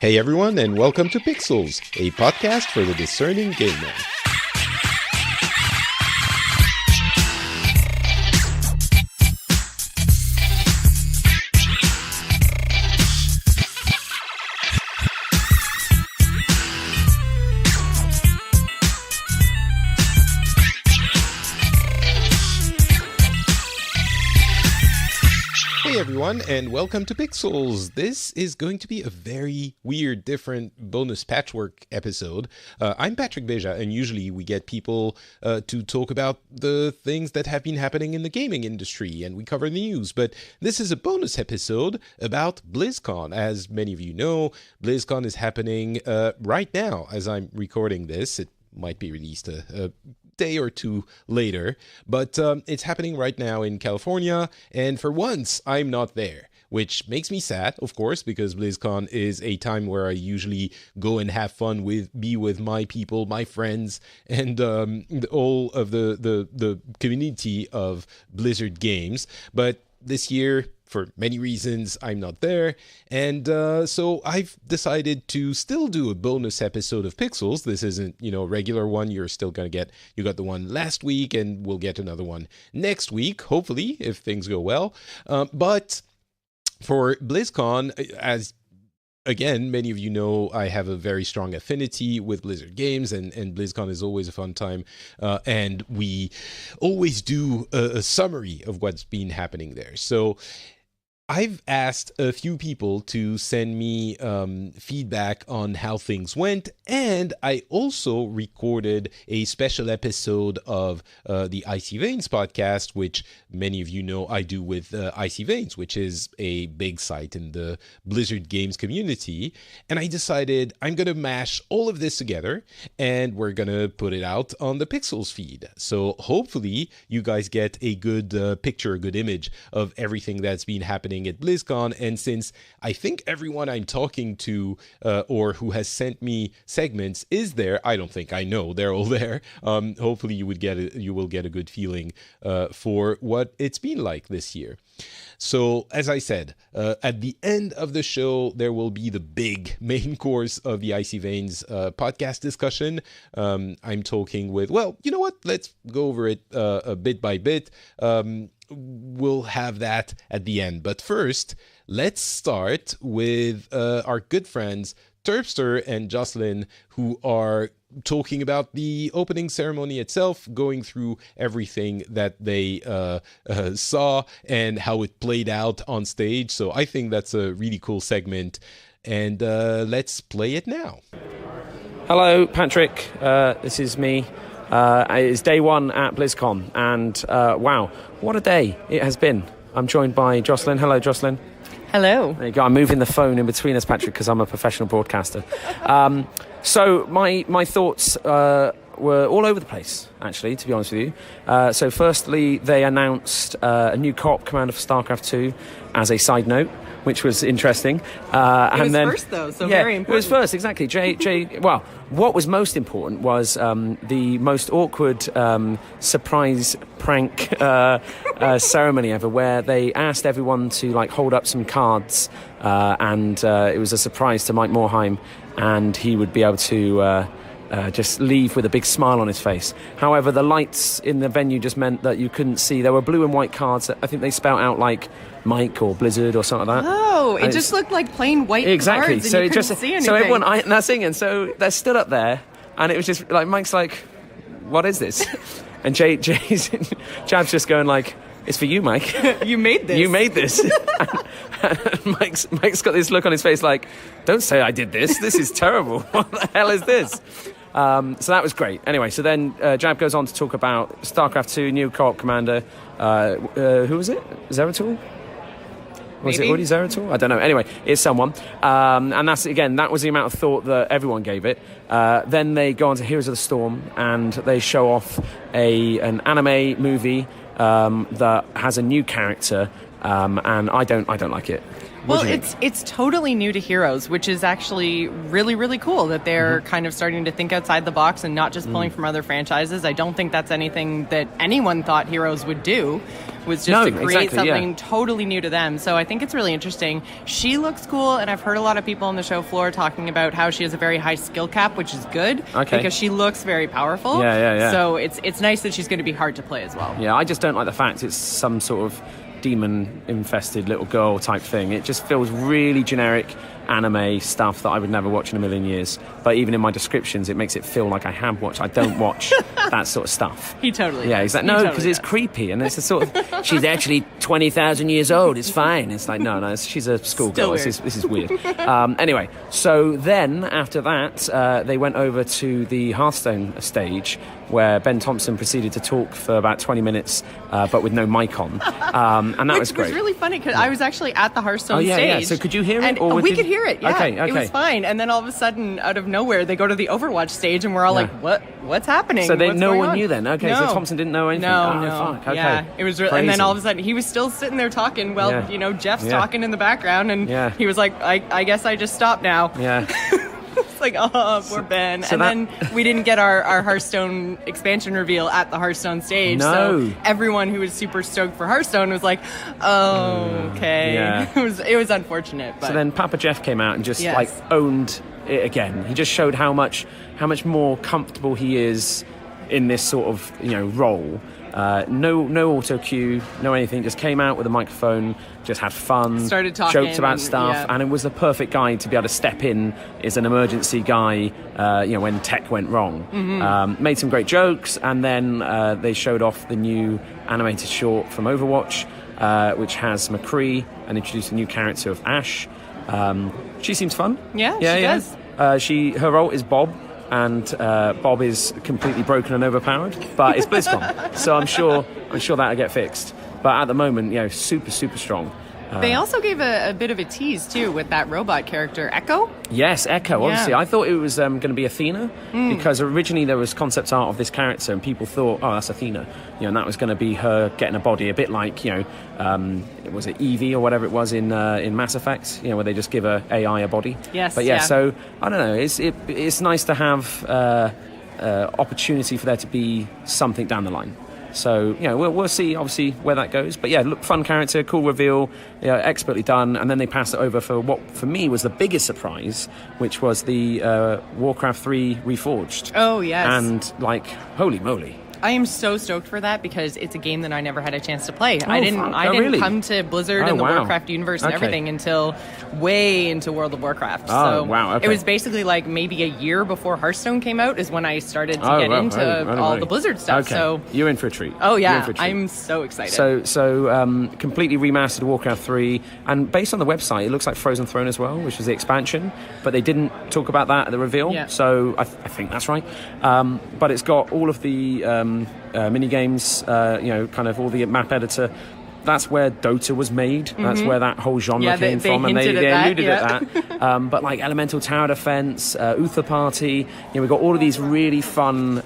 Hey everyone, and welcome to Pixels, a podcast for the discerning gamer. Hey everyone, and welcome to Pixels. This is going to be a very weird, different bonus Patchwork episode. I'm Patrick Beja, and usually we get people to talk about the things that have been happening in the gaming industry, and we cover the news. But this is a bonus episode about BlizzCon. As many of you know, BlizzCon is happening right now as I'm recording this. It might be released a day or two later, but it's happening right now in California, and for once I'm not there, which makes me sad, of course, because BlizzCon is a time where I usually go and have fun be with my people, my friends, and all of the community of Blizzard games. But this year, for many reasons, I'm not there, and so I've decided to still do a bonus episode of Pixels. This isn't, a regular one. You're still going to you got the one last week, and we'll get another one next week, hopefully, if things go well. But for BlizzCon, as again, many of you know, I have a very strong affinity with Blizzard games, and BlizzCon is always a fun time, and we always do a summary of what's been happening there. So I've asked a few people to send me feedback on how things went, and I also recorded a special episode of the Icy Veins podcast, which many of you know I do with Icy Veins, which is a big site in the Blizzard games community. And I decided I'm going to mash all of this together, and we're going to put it out on the Pixels feed. So hopefully you guys get a good picture, a good image of everything that's been happening at BlizzCon. And since I think everyone I'm talking to or who has sent me segments is there, I don't think I know they're all there. Hopefully you will get a good feeling for what it's been like this year. So as I said, at the end of the show, there will be the big main course of the Icy Veins podcast discussion. I'm talking with, well, you know what? Let's go over it a bit by bit. We'll have that at the end. But first, let's start with our good friends Turpster and Jocelyn, who are talking about the opening ceremony itself, going through everything that they saw and how it played out on stage. So I think that's a really cool segment, and let's play it now. Hello, Patrick. This is me. It's day one at BlizzCon, and wow, what a day it has been. I'm joined by Jocelyn. Hello, Jocelyn. Hello. There you go. I'm moving the phone in between us, Patrick, because I'm a professional broadcaster. So my thoughts were all over the place, actually, to be honest with you. So firstly, they announced a new co-op commander for StarCraft 2 as a side note, which was interesting. It was first, though, so very important. It was first, exactly. Well, what was most important was the most awkward surprise prank ceremony ever, where they asked everyone to hold up some cards, and it was a surprise to Mike Morhaime, and he would be able to just leave with a big smile on his face. However, the lights in the venue just meant that you couldn't see. There were blue and white cards that I think they spelt out like Mike or Blizzard or something like that. Oh, it just looked like plain white exactly. cards, and so you it couldn't just see anything. So everyone, they're singing. So they're stood up there, and it was just like Mike's like, "What is this?" And Jab's just going like, "It's for you, Mike. You made this. You made this." and Mike's got this look on his face like, "Don't say I did this. This is terrible. What the hell is this?" So that was great. Anyway, so then Jab goes on to talk about StarCraft 2, new co-op commander. Who was it? Zeratul? Was it already Zeratul? I don't know. Anyway, it's someone. And that was the amount of thought that everyone gave it. Then they go on to Heroes of the Storm, and they show off an anime movie that has a new character, and I don't like it. Well, it's totally new to Heroes, which is actually really, really cool that they're kind of starting to think outside the box and not just pulling from other franchises. I don't think that's anything that anyone thought Heroes would do. was just to create exactly, something totally new to them. So I think it's really interesting. She looks cool, and I've heard a lot of people on the show floor talking about how she has a very high skill cap, which is good because she looks very powerful. Yeah. So it's nice that she's going to be hard to play as well. Yeah, I just don't like the fact it's some sort of demon-infested little girl type thing. It just feels really generic anime stuff that I would never watch in a million years. But even in my descriptions, it makes it feel like I have watched. I don't watch that sort of stuff. He totally Yeah, does. exactly. No, because it's creepy, and it's a sort of, she's actually 20,000 years old, it's fine. It's like, no, she's a schoolgirl. This is weird. Anyway, so then, after that, they went over to the Hearthstone stage, where Ben Thompson proceeded to talk for about 20 minutes, but with no mic on. And that was great. It was really funny, because I was actually at the Hearthstone stage. Yeah. So could you hear it? And or we could hear it, yeah. Okay. It was fine. And then all of a sudden, out of nowhere, they go to the Overwatch stage, and we're all like, what's happening? So no one knew then? Okay, so Thompson didn't know anything? No. Fuck. Okay. Yeah, it was and then all of a sudden, he was still sitting there talking while, Jeff's talking in the background, and he was like, I guess I just stopped now. Yeah. It's like, oh, poor Ben. So then we didn't get our Hearthstone expansion reveal at the Hearthstone stage. No. So everyone who was super stoked for Hearthstone was like, oh, okay. Yeah. It was unfortunate. But. So then Papa Jeff came out and just owned it again. He just showed how much more comfortable he is in this sort of role. No auto cue, no anything. Just came out with a microphone, just had fun, started talking, joked about stuff, and it was the perfect guy to be able to step in as an emergency guy. When tech went wrong, made some great jokes, and then they showed off the new animated short from Overwatch, which has McCree and introduced a new character of Ashe. She seems fun. Yeah, she does. Her role is Bob. And Bob is completely broken and overpowered, but it's BlizzCon, so I'm sure that'll get fixed. But at the moment, super strong. They also gave a bit of a tease too with that robot character, Echo. Yes, Echo. Obviously, I thought it was going to be Athena because originally there was concept art of this character, and people thought, oh, that's Athena, and that was going to be her getting a body, a bit like was it Eevee or whatever it was in Mass Effect, where they just give a AI a body. Yes. But so I don't know. It's nice to have opportunity for there to be something down the line. So, we'll see, obviously, where that goes. But, look, fun character, cool reveal, expertly done. And then they passed it over for what, for me, was the biggest surprise, which was the Warcraft 3 Reforged. Oh, yes. And, holy moly. I am so stoked for that because it's a game that I never had a chance to play. Oh, I didn't really? come to Blizzard and the Warcraft universe and everything until way into World of Warcraft. Okay. It was basically like maybe a year before Hearthstone came out is when I started to get into all the Blizzard stuff. Okay. So you're in for a treat. Oh yeah, I'm so excited. So completely remastered Warcraft 3, and based on the website, it looks like Frozen Throne as well, which was the expansion, but they didn't talk about that at the reveal. Yeah. So I think that's right. But it's got all of the mini games, kind of all the map editor. That's where Dota was made. That's where that whole genre came from, and they alluded at that. But like Elemental Tower Defense, Uther Party, we've got all of these really fun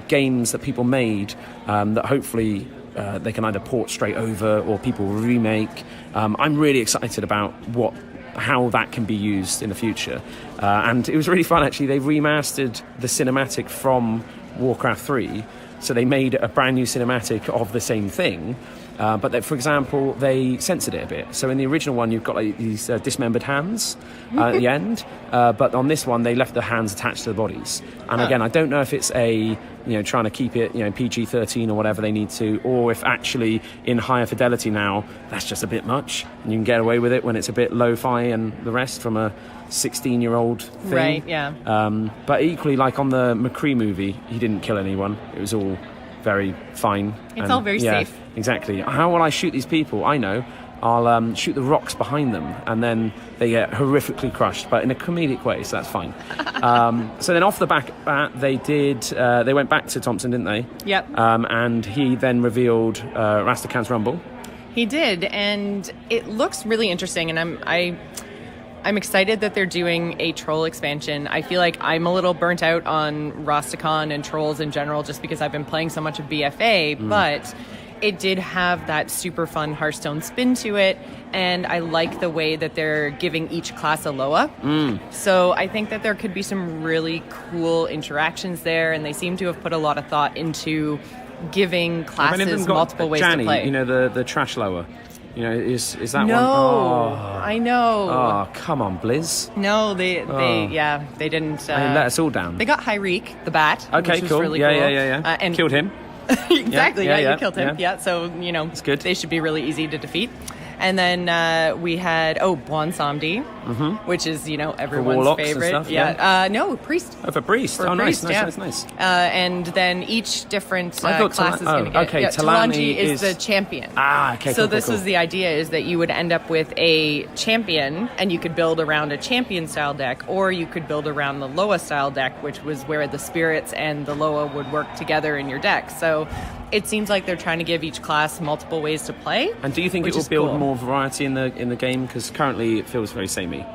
games that people made that hopefully they can either port straight over or people remake. I'm really excited about how that can be used in the future. And it was really fun, actually. They remastered the cinematic from Warcraft 3. So they made a brand new cinematic of the same thing, but for example, they censored it a bit. So in the original one, you've got these dismembered hands at the end, but on this one, they left the hands attached to the bodies. And again, I don't know if it's trying to keep it, PG-13 or whatever they need to, or if actually in higher fidelity now, that's just a bit much, and you can get away with it when it's a bit lo-fi and the rest from a 16-year-old thing. Right, yeah. But equally, like on the McCree movie, he didn't kill anyone. It was all very fine. It's all very safe. Exactly. How will I shoot these people? I know. I'll shoot the rocks behind them, and then they get horrifically crushed, but in a comedic way, so that's fine. So then off the back of that, they went back to Thompson, didn't they? Yep. And he then revealed Rastakhan's Rumble. He did, and it looks really interesting, and I'm excited that they're doing a troll expansion. I feel like I'm a little burnt out on Rastakhan and trolls in general just because I've been playing so much of BFA, but it did have that super fun Hearthstone spin to it, and I like the way that they're giving each class a Loa. So I think that there could be some really cool interactions there, and they seem to have put a lot of thought into giving classes multiple ways to play. You know, the trash lower. You know, is that one? No, I know. Oh, come on, Blizz. No, they didn't. They let us all down. They got Hyreek, the bat. Okay, which was cool. Really yeah, cool. yeah. And killed him. Exactly. Yeah, you killed him. Yeah. So it's good. They should be really easy to defeat. And then we had Buon Samdi, which is everyone's favorite. And stuff, no, priest. Oh, for priest. Priest, nice. And then each different class is going to get. Okay, Talanji is the champion. Okay. So cool, this cool. is the idea: is that you would end up with a champion, and you could build around a champion style deck, or you could build around the Loa style deck, which was where the spirits and the Loa would work together in your deck. So it seems like they're trying to give each class multiple ways to play. And do you think it will build more variety in the game? Because currently it feels very samey.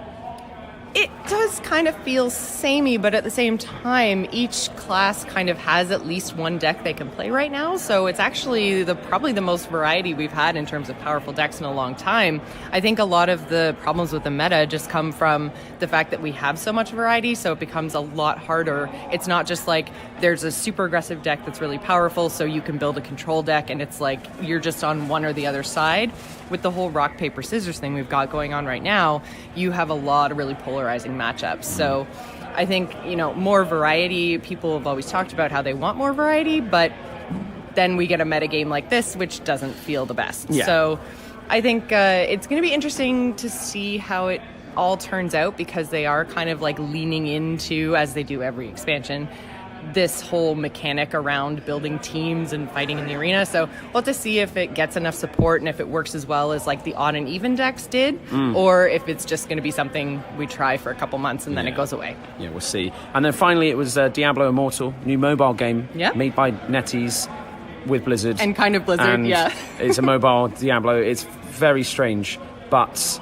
It does kind of feel samey, but at the same time, each class kind of has at least one deck they can play right now. So it's actually probably the most variety we've had in terms of powerful decks in a long time. I think a lot of the problems with the meta just come from the fact that we have so much variety, so it becomes a lot harder. It's not just like there's a super aggressive deck that's really powerful, so you can build a control deck, and it's like you're just on one or the other side. With the whole rock, paper, scissors thing we've got going on right now, you have a lot of really polarizing matchups. So I think, more variety. People have always talked about how they want more variety, but then we get a meta game like this, which doesn't feel the best. Yeah. So I think it's going to be interesting to see how it all turns out, because they are kind of like leaning into, as they do every expansion, this whole mechanic around building teams and fighting in the arena. So we'll have to see if it gets enough support and if it works as well as like the odd and even decks did, or if it's just going to be something we try for a couple months and then it goes away. Yeah, we'll see. And then finally it was Diablo Immortal, new mobile game made by NetEase with Blizzard. And kind of Blizzard, and it's a mobile Diablo. It's very strange, but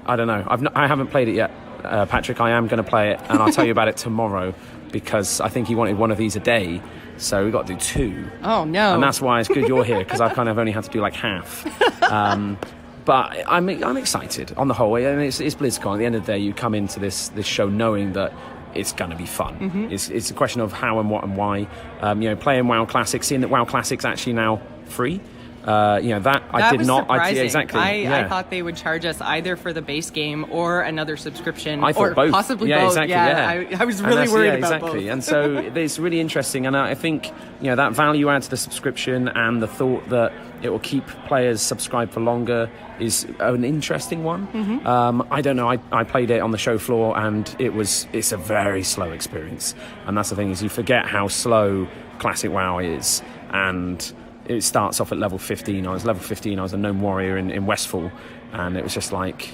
I don't know. I haven't played it yet, Patrick. I am going to play it, and I'll tell you about it tomorrow, because I think he wanted one of these a day, so we got to do two. Oh, no. And that's why it's good you're here, because I kind of only had to do like half. But I'm excited on the whole. I mean, it's BlizzCon. At the end of the day, you come into this show knowing that it's going to be fun. It's a question of how and what and why. Playing WoW Classic, seeing that WoW Classic's actually now free. I did not. Surprising. I thought they would charge us either for the base game or another subscription. I thought or both. Possibly yeah, both. Exactly, yeah. I was really worried about both. both. And so it's really interesting. And I think that value add to the subscription and the thought that it will keep players subscribed for longer is an interesting one. I don't know. I played it on the show floor, and it's a very slow experience. And that's the thing, is you forget how slow classic WoW is. And it starts off at level 15. I was level 15. I was a gnome warrior in Westfall, and it was just like,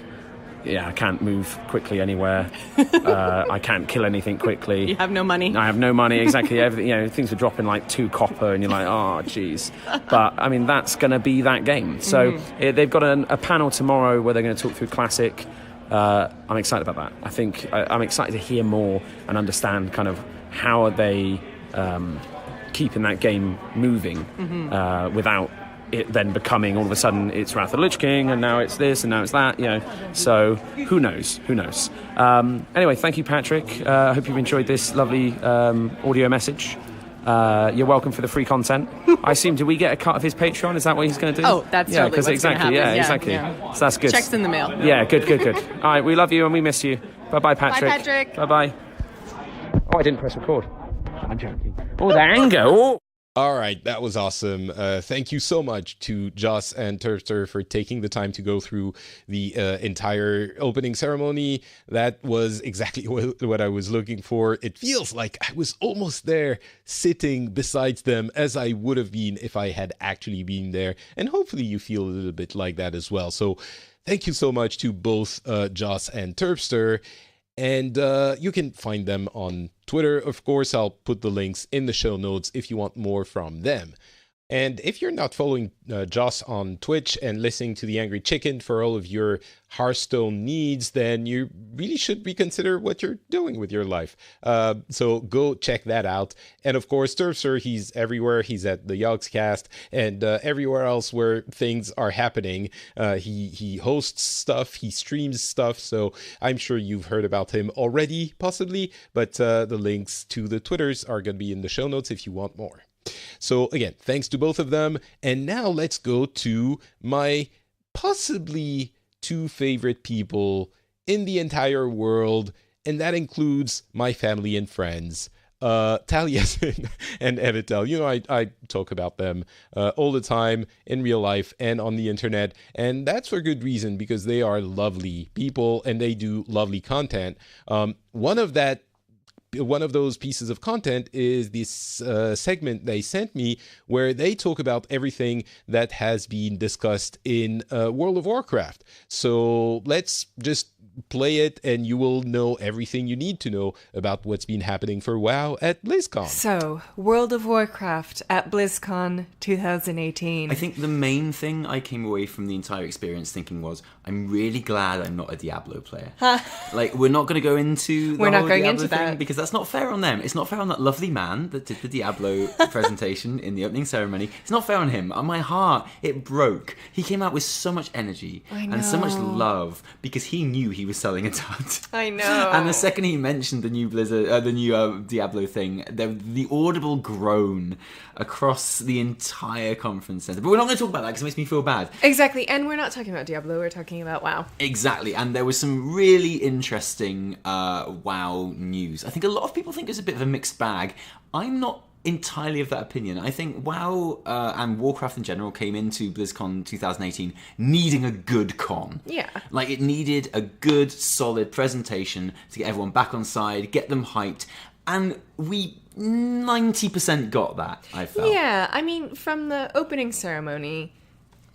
I can't move quickly anywhere. I can't kill anything quickly. You have no money. I have no money, exactly. Everything, things are dropping like 2 copper, and you're like, oh, jeez. But, I mean, that's going to be that game. So they've got a panel tomorrow where they're going to talk through Classic. I'm excited about that. I think I'm excited to hear more and understand kind of how are they keeping that game moving without it then becoming all of a sudden it's Wrath of the Lich King, and now it's this and now it's that, so who knows. Anyway, thank you, Patrick. I hope you've enjoyed this lovely audio message. You're welcome for the free content. I assume, do we get a cut of his Patreon? Is that what he's going to do? Oh, that's totally what's exactly, going to happen. Exactly. So that's good. Checks in the mail. Yeah, good. All right, we love you and we miss you. Bye-bye, Patrick. Bye, Patrick. Bye-bye. Oh, I didn't press record. I'm joking. Oh, the anger. Oh. All right, that was awesome. Thank you so much to Joss and Turpster for taking the time to go through the entire opening ceremony. That was exactly what I was looking for. It feels like I was almost there, sitting beside them, as I would have been if I had actually been there. And hopefully you feel a little bit like that as well. So thank you so much to both Joss and Turpster. And you can find them on Twitter. Of course, I'll put the links in the show notes if you want more from them. And if you're not following Joss on Twitch and listening to The Angry Chicken for all of your Hearthstone needs, then you really should reconsider what you're doing with your life. So go check that out. And of course, Turpster, he's everywhere. He's at the Yogscast and everywhere else where things are happening. He hosts stuff, he streams stuff. So I'm sure you've heard about him already, possibly. But the links to the Twitters are going to be in the show notes if you want more. So again, thanks to both of them. And now let's go to my possibly two favorite people in the entire world, and that includes my family and friends. Taliesin and Evitel. You know, I talk about them all the time in real life and on the internet, and that's for good reason, because they are lovely people and they do lovely content. One of those pieces of content is this segment they sent me where they talk about everything that has been discussed in World of Warcraft. So let's just play it and you will know everything you need to know about what's been happening for WoW at BlizzCon. So, World of Warcraft at BlizzCon 2018. I think the main thing I came away from the entire experience thinking was, I'm really glad I'm not a Diablo player. Like, we're not going to go into the whole Diablo thing, because that's not fair on them. It's not fair on that lovely man that did the Diablo presentation in the opening ceremony. It's not fair on him. On my heart, it broke. He came out with so much energy and so much love because he knew he was selling a dud. I know. And the second he mentioned the new Diablo thing, the audible groan across the entire conference center. But we're not going to talk about that because it makes me feel bad. Exactly, and we're not talking about Diablo, we're talking about WoW. Exactly, and there was some really interesting WoW news. I think a lot of people think it's a bit of a mixed bag. I'm not entirely of that opinion. I think WoW and Warcraft in general came into BlizzCon 2018 needing a good con. Yeah. Like, it needed a good, solid presentation to get everyone back on side, get them hyped, and we 90% got that, I felt. Yeah, I mean, from the opening ceremony,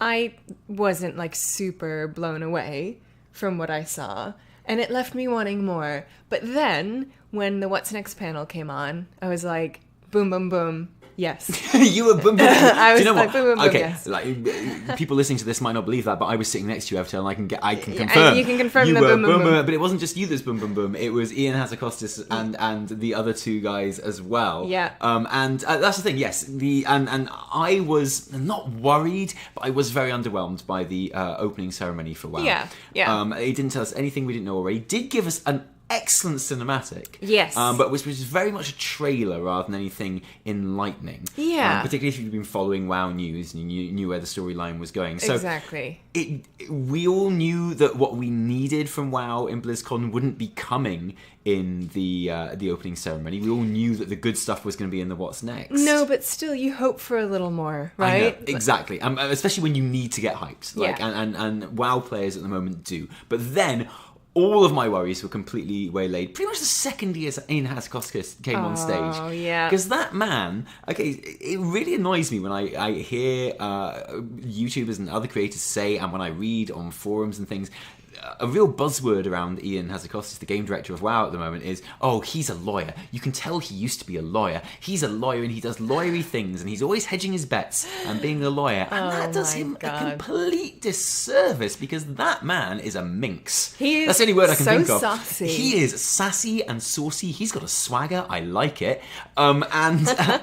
I wasn't, like, super blown away from what I saw, and it left me wanting more. But then, when the What's Next panel came on, I was like, boom, boom, boom. Yes. You were boom, boom, boom. I was Do you know like, what? boom, boom, boom, okay, yes. like, people listening to this might not believe that, but I was sitting next to you, Evitel, and I can confirm. And you can confirm you the were boom, boom, boom. But it wasn't just you that's boom, boom, boom. It was Ian Hazakostas and the other two guys as well. Yeah. And that's the thing. Yes. And I was not worried, but I was very underwhelmed by the opening ceremony for WoW. Yeah. Yeah. It didn't tell us anything we didn't know already. It did give us an excellent cinematic. Yes. But which was very much a trailer rather than anything enlightening. Yeah. Particularly if you've been following WoW news and you knew where the storyline was going. So Exactly. We all knew that what we needed from WoW in BlizzCon wouldn't be coming in the opening ceremony. We all knew that the good stuff was going to be in the What's Next. No, but still, you hope for a little more, right? I know, exactly. Especially when you need to get hyped. Like, Yeah. and WoW players at the moment do. But then all of my worries were completely waylaid pretty much the second Ian Hazakostas came on stage. Oh, yeah. Because that man, okay, it really annoys me when I hear YouTubers and other creators say, and when I read on forums and things, a real buzzword around Ian Hazakostas, the game director of WoW at the moment, is, oh, he's a lawyer. You can tell he used to be a lawyer. He's a lawyer and he does lawyery things and he's always hedging his bets and being a lawyer. And that does him a complete disservice because that man is a minx. That's the only word I can think of. Saucy. He is sassy and saucy. He's got a swagger. I like it. And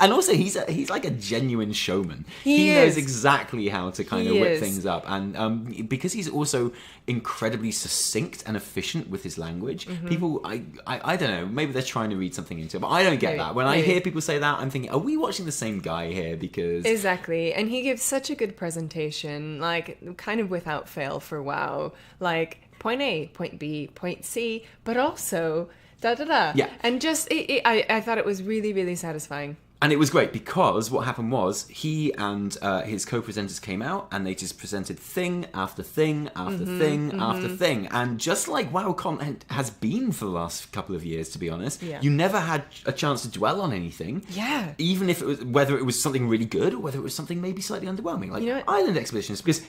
also he's like a genuine showman. He knows exactly how to kind of whip things up. And because he's also incredibly succinct and efficient with his language. People, I don't know, maybe they're trying to read something into it, but I don't get that. When I hear people say that, I'm thinking, are we watching the same guy here? Because Exactly, and he gives such a good presentation, like, kind of without fail for WoW. Like, point A, point B, point C, but also da-da-da. Yeah. And just, I thought it was really, really satisfying. And it was great because what happened was he and his co-presenters came out and they just presented thing after thing after thing after thing. And just like WoW content has been for the last couple of years, to be honest, you never had a chance to dwell on anything. Yeah. Even if it was, whether it was something really good or whether it was something maybe slightly underwhelming. Like Island Expeditions, because,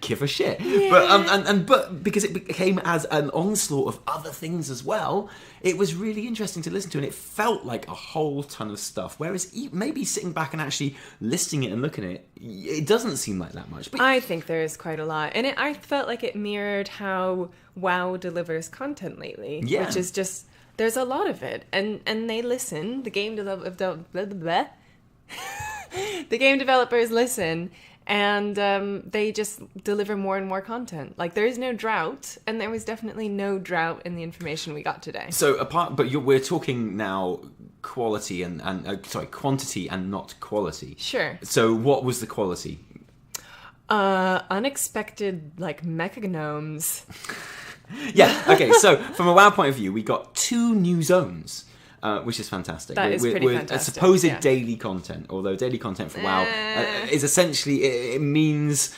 give a shit. Yeah. But because it became as an onslaught of other things as well, it was really interesting to listen to and it felt like a whole ton of stuff. Whereas maybe sitting back and actually listing it and looking at it, it doesn't seem like that much. But I think there is quite a lot. And I felt like it mirrored how WoW delivers content lately. Yeah. Which is just, there's a lot of it. And they listen. The game the game developers listen. And they just deliver more and more content. Like, there is no drought, and there was definitely no drought in the information we got today. So we're talking now quantity and not quality. Sure. So what was the quality? Unexpected, like, mechagnomes. Yeah, okay, so from a WoW point of view, we got 2 new zones, which is fantastic. That is pretty with fantastic, a supposed yeah. daily content, although daily content for WoW is essentially, it means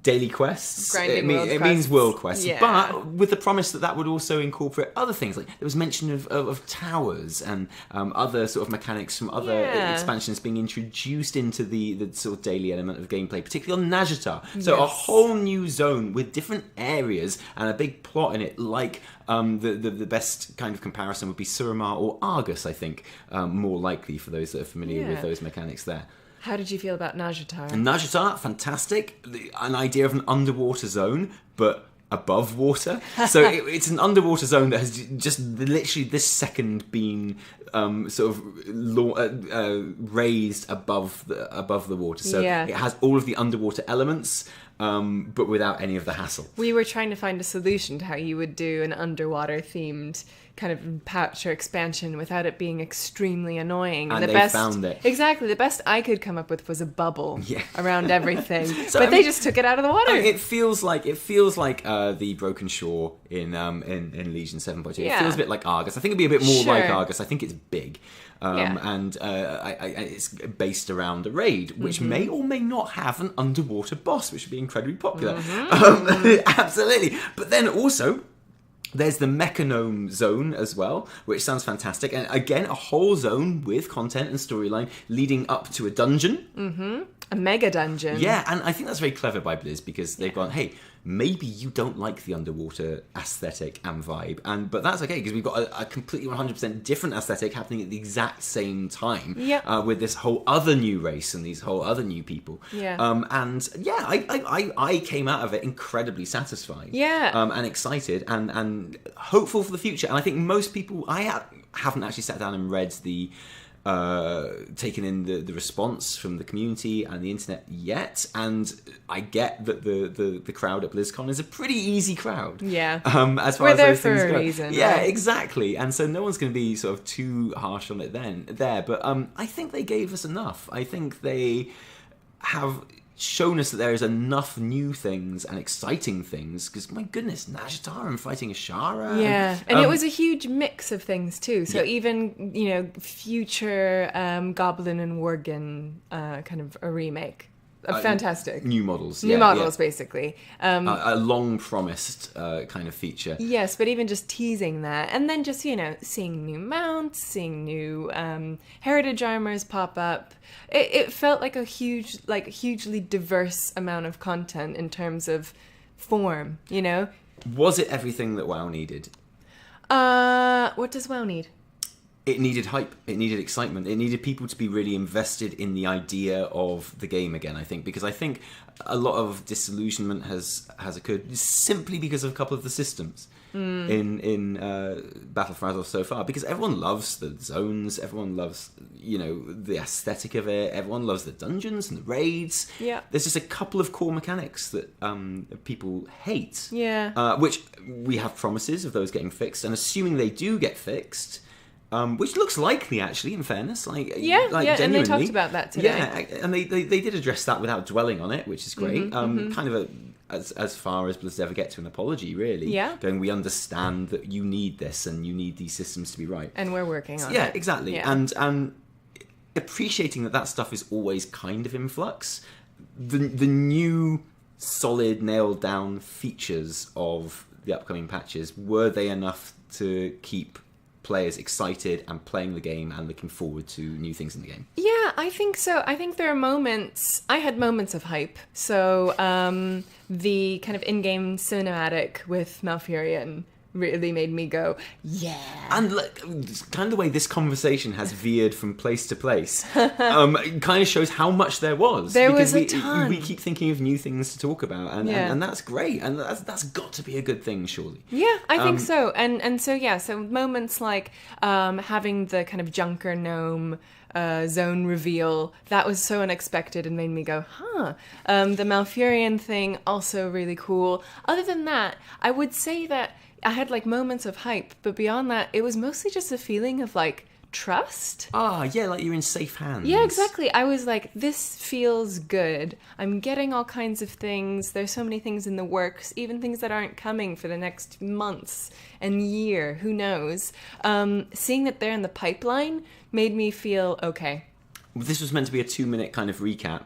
daily quests. Grinding world it means quests. world quests, Yeah. but with the promise that would also incorporate other things. Like there was mention of towers and other sort of mechanics from other Yeah. expansions being introduced into the sort of daily element of gameplay, particularly on Nazjatar. So a Yes. whole new zone with different areas and a big plot in it, like the best kind of comparison would be Suramar or Argus, I think, more likely for those that are familiar with Yeah. those mechanics there. How did you feel about Nazjatar? And Nazjatar, fantastic. An idea of an underwater zone, but above water. So it's an underwater zone that has just literally this second been raised above the water. So Yeah. it has all of the underwater elements, but without any of the hassle. We were trying to find a solution to how you would do an underwater themed kind of patch or expansion without it being extremely annoying. And they found it. Exactly. The best I could come up with was a bubble Yeah. around everything. So, but they just took it out of the water. I mean, it feels like the Broken Shore in Legion 7.2. It Yeah. feels a bit like Argus. I think it'd be a bit more like Sure. Argus. I think it's big. Yeah. And it's based around a raid, which may or may not have an underwater boss, which would be incredibly popular. Absolutely. But then also, there's the Mechanome zone as well, which sounds fantastic. And again, a whole zone with content and storyline leading up to a dungeon. A mega dungeon. Yeah, and I think that's very clever by Blizz because they've gone, hey, maybe you don't like the underwater aesthetic and vibe, but that's okay because we've got a completely 100% different aesthetic happening at the exact same time. Yep. With this whole other new race and these whole other new people. Yeah. And yeah, I came out of it incredibly satisfied. Yeah. And excited and hopeful for the future. And I think most people, haven't actually sat down and read taken in the response from the community and the internet yet, and I get that the crowd at BlizzCon is a pretty easy crowd. Yeah. As far We're as there those for things a go. reason, Yeah, right? exactly. And so no one's going to be sort of too harsh on it there. But I think they gave us enough. I think they have shown us that there is enough new things and exciting things, because my goodness, Nazjatar and fighting Ashara. Yeah, and it was a huge mix of things too. So Yeah. even, future Goblin and Worgen kind of a remake. Fantastic. New models. New models, basically. A long promised kind of feature. Yes, but even just teasing that, and then just seeing new mounts, seeing new heritage armors pop up. It felt like a hugely diverse amount of content in terms of form. Was it everything that WoW needed? What does WoW need? It needed hype. It needed excitement. It needed people to be really invested in the idea of the game again, I think. Because I think a lot of disillusionment has occurred simply because of a couple of the systems in Battle for Azeroth so far. Because everyone loves the zones. Everyone loves, the aesthetic of it. Everyone loves the dungeons and the raids. Yeah. There's just a couple of core mechanics that people hate. Yeah. Which we have promises of those getting fixed. And assuming they do get fixed... which looks likely, actually, in fairness. And they talked about that today. Yeah, and they did address that without dwelling on it, which is great. Kind of as far as Blizz ever get to an apology, really. Yeah. Going, we understand that you need this and you need these systems to be right. And we're working on it. Yeah, exactly. Yeah. And appreciating that stuff is always kind of in flux. The new, solid, nailed down features of the upcoming patches, were they enough to keep players excited and playing the game and looking forward to new things in the game? Yeah, I think so. I think there are moments. I had moments of hype. So the kind of in-game cinematic with Malfurion really made me go, yeah. And kind of the way this conversation has veered from place to place it kind of shows how much there was. There because was a ton. we keep thinking of new things to talk about, and that's great, and that's got to be a good thing, surely. Yeah, I think so. And so, yeah, so moments like having the kind of Junker Gnome zone reveal, that was so unexpected and made me go, huh. The Malfurion thing, also really cool. Other than that, I would say that I had moments of hype, but beyond that, it was mostly just a feeling of trust. Yeah, like you're in safe hands. Yeah, exactly. I was like, this feels good. I'm getting all kinds of things. There's so many things in the works, even things that aren't coming for the next months and year. Who knows? Seeing that they're in the pipeline made me feel okay. This was meant to be a 2-minute kind of recap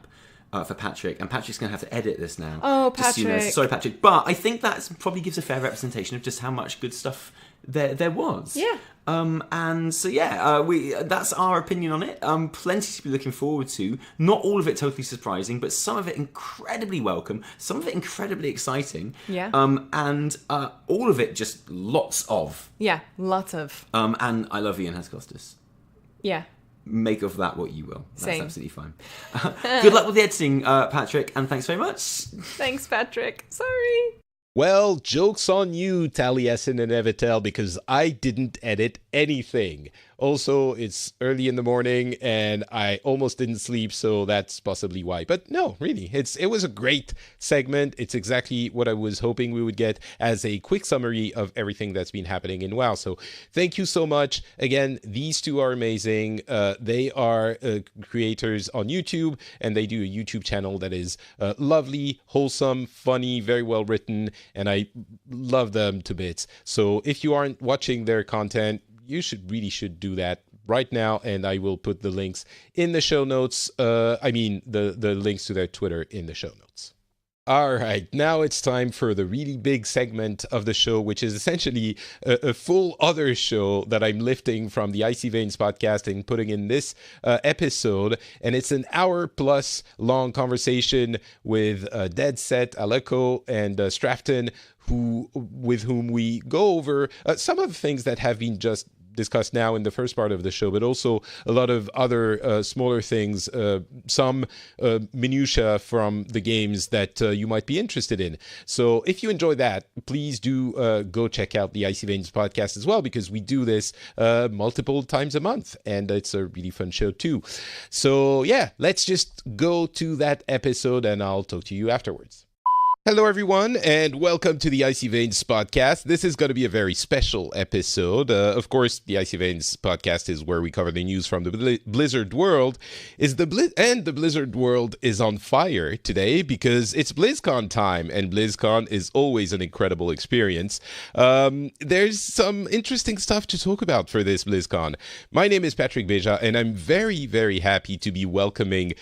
for Patrick, and Patrick's going to have to edit this now. Oh, Just so you know. Patrick. Sorry, Patrick. But I think that probably gives a fair representation of just how much good stuff there was. Yeah. And so, that's our opinion on it. Plenty to be looking forward to. Not all of it totally surprising, but some of it incredibly welcome, some of it incredibly exciting. Yeah. And all of it just lots of. Yeah, lots of. And I love Ian Hascostas. Yeah. Make of that what you will. That's Same. absolutely fine. Good luck with the editing, Patrick, and thanks very much. Thanks, Patrick. Sorry. Well, joke's on you, Taliesin and Evitel, because I didn't edit anything. Also, it's early in the morning and I almost didn't sleep, so that's possibly why. But no, really, it was a great segment. It's exactly what I was hoping we would get as a quick summary of everything that's been happening in WoW. So thank you so much. Again, these two are amazing. They are creators on YouTube, and they do a YouTube channel that is lovely, wholesome, funny, very well written, and I love them to bits. So if you aren't watching their content, you should do that right now, and I will put the links in the show notes. The links to their Twitter in the show notes. All right, now it's time for the really big segment of the show, which is essentially a full other show that I'm lifting from the Icy Veins podcast and putting in this episode. And it's an hour-plus long conversation with Deadset, Aleco, and Straften, with whom we go over some of the things that have been just discussed now in the first part of the show, but also a lot of other smaller things, some minutiae from the games that you might be interested in. So if you enjoy that, please do go check out the Icy Veins podcast as well, because we do this multiple times a month, and it's a really fun show too. So yeah, let's just go to that episode, and I'll talk to you afterwards. Hello, everyone, and welcome to the Icy Veins podcast. This is going to be a very special episode. Of course, the Icy Veins podcast is where we cover the news from the Blizzard world. The Blizzard world is on fire today because it's BlizzCon time, and BlizzCon is always an incredible experience. There's some interesting stuff to talk about for this BlizzCon. My name is Patrick Beja, and I'm very, very happy to be welcoming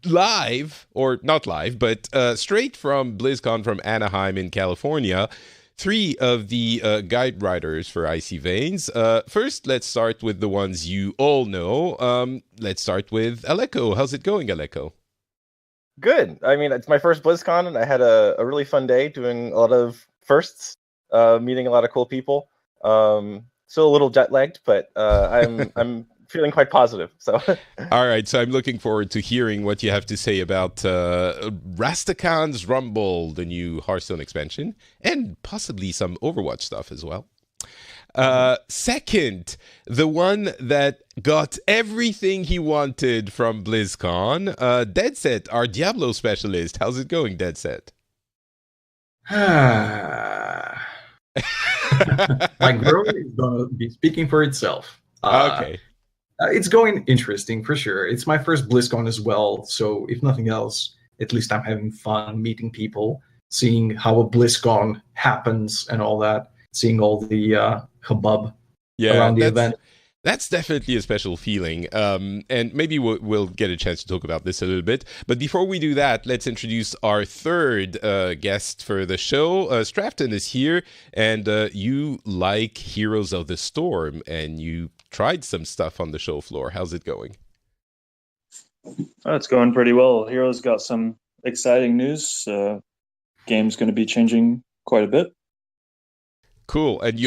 live, or not live, but straight from BlizzCon from Anaheim in California, 3 of the guide writers for Icy Veins. First, let's start with the ones you all know. Let's start with Aleco. How's it going, Aleco? Good. I mean, it's my first BlizzCon, and I had a really fun day doing a lot of firsts, meeting a lot of cool people. Still a little jet lagged, but I'm feeling quite positive. So, all right. So I'm looking forward to hearing what you have to say about Rastakan's Rumble, the new Hearthstone expansion, and possibly some Overwatch stuff as well. Second, the one that got everything he wanted from BlizzCon, Deadset, our Diablo specialist. How's it going, Deadset? My girl is going to be speaking for itself. Okay. It's going interesting, for sure. It's my first BlizzCon as well, so if nothing else, at least I'm having fun meeting people, seeing how a BlizzCon happens and all that, seeing all the hubbub around the event. That's definitely a special feeling, and maybe we'll get a chance to talk about this a little bit. But before we do that, let's introduce our third guest for the show. Straften is here, and you like Heroes of the Storm, and you tried some stuff on the show floor. How's it going? Oh, it's going pretty well. Heroes got some exciting news. Game's going to be changing quite a bit. Cool, and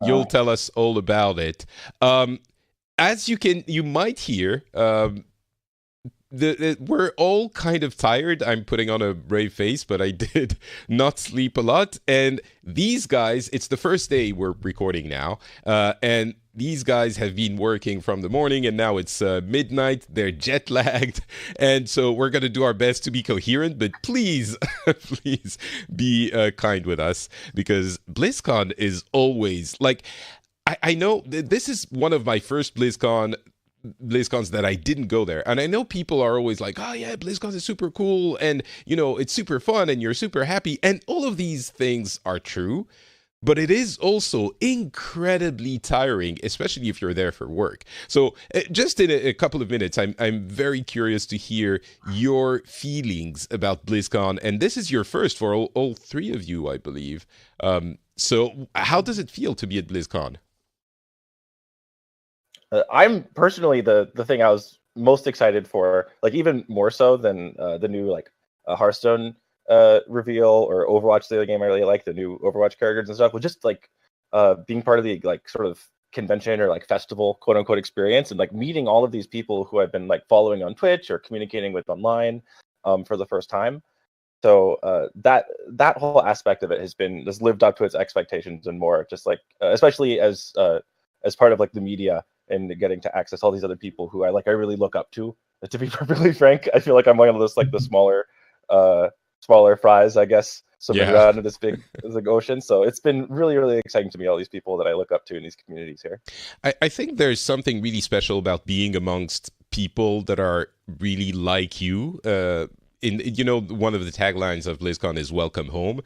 You'll tell us all about it. As you might hear, we're all kind of tired. I'm putting on a brave face, but I did not sleep a lot. And these guys, it's the first day we're recording now, and these guys have been working from the morning, and now it's midnight. They're jet lagged, and so we're going to do our best to be coherent, but please, please be kind with us, because BlizzCon is always, like, I know this is one of my first BlizzCons that I didn't go there. And I know people are always like, oh yeah, BlizzCon is super cool and, it's super fun and you're super happy. And all of these things are true, but it is also incredibly tiring, especially if you're there for work. So just in a couple of minutes, I'm very curious to hear your feelings about BlizzCon. And this is your first for all three of you, I believe. So how does it feel to be at BlizzCon? I'm personally the thing I was most excited for, like even more so than the new Hearthstone reveal or Overwatch, the other game I really like, the new Overwatch characters and stuff, was just being part of the sort of convention or festival quote unquote experience, and meeting all of these people who I've been following on Twitch or communicating with online for the first time. So that whole aspect of it has lived up to its expectations and more. Just especially as part of the media and getting to access all these other people who I really look up to. To be perfectly frank, I feel like I'm one of those the smaller fries, I guess, swimming around in this big ocean. So it's been really, really exciting to meet all these people that I look up to in these communities here. I think there's something really special about being amongst people that are really like you. One of the taglines of BlizzCon is "Welcome Home."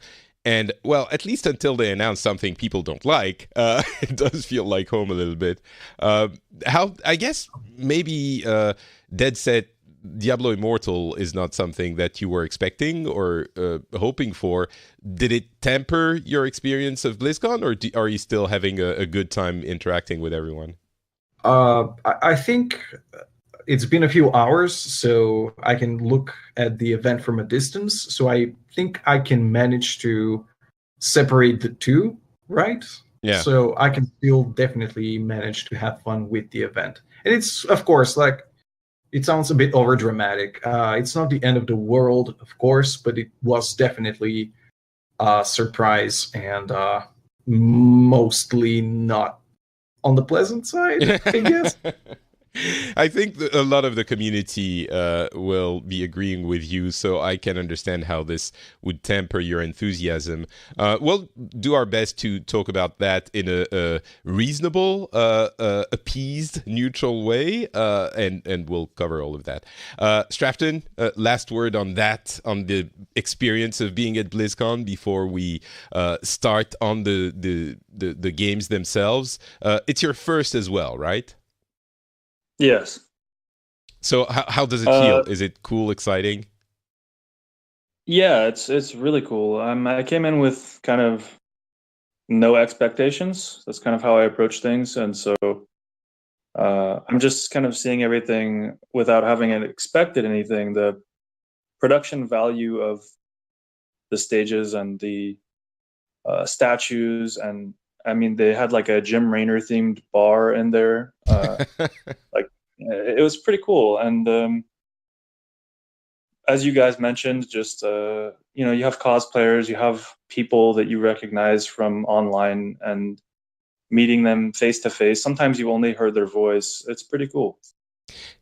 And, well, at least until they announce something people don't like, it does feel like home a little bit. I guess maybe Deadset Diablo Immortal is not something that you were expecting or hoping for. Did it temper your experience of BlizzCon, or are you still having a good time interacting with everyone? I think it's been a few hours, so I can look at the event from a distance. So I think I can manage to separate the two, right? Yeah. So I can still definitely manage to have fun with the event. And it's, of course, it sounds a bit over dramatic. It's not the end of the world, of course, but it was definitely a surprise and mostly not on the pleasant side, I guess. I think a lot of the community will be agreeing with you, so I can understand how this would temper your enthusiasm. We'll do our best to talk about that in a reasonable, appeased, neutral way, and we'll cover all of that. Straften, last word on that, on the experience of being at BlizzCon before we start on the games themselves. It's your first as well, right? Yes. So how does it feel? Is it cool, exciting? Yeah, it's really cool. I came in with kind of no expectations. That's kind of how I approach things, and so I'm just kind of seeing everything without having expected anything. The production value of the stages and the statues, and I mean, they had a Jim Raynor themed bar in there. It was pretty cool. And as you guys mentioned, just you have cosplayers, you have people that you recognize from online, and meeting them face to face. Sometimes you've only heard their voice. It's pretty cool.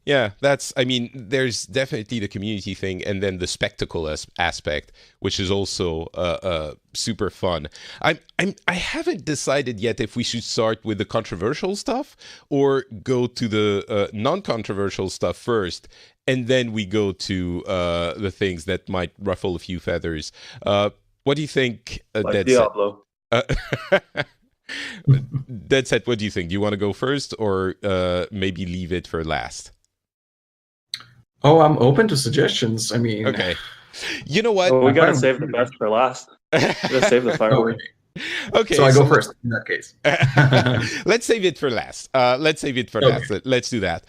Yeah, there's definitely the community thing, and then the spectacle aspect, which is also super fun. I haven't decided yet if we should start with the controversial stuff or go to the non-controversial stuff first, and then we go to the things that might ruffle a few feathers. What do you think, Deadset? Diablo. Deadset, what do you think? Do you want to go first, or maybe leave it for last? Oh, I'm open to suggestions. I mean, okay. You know what? Well, we gotta save the best for last. We gotta save the firework. Okay, so I go first in that case. Let's save it for last. Let's do that.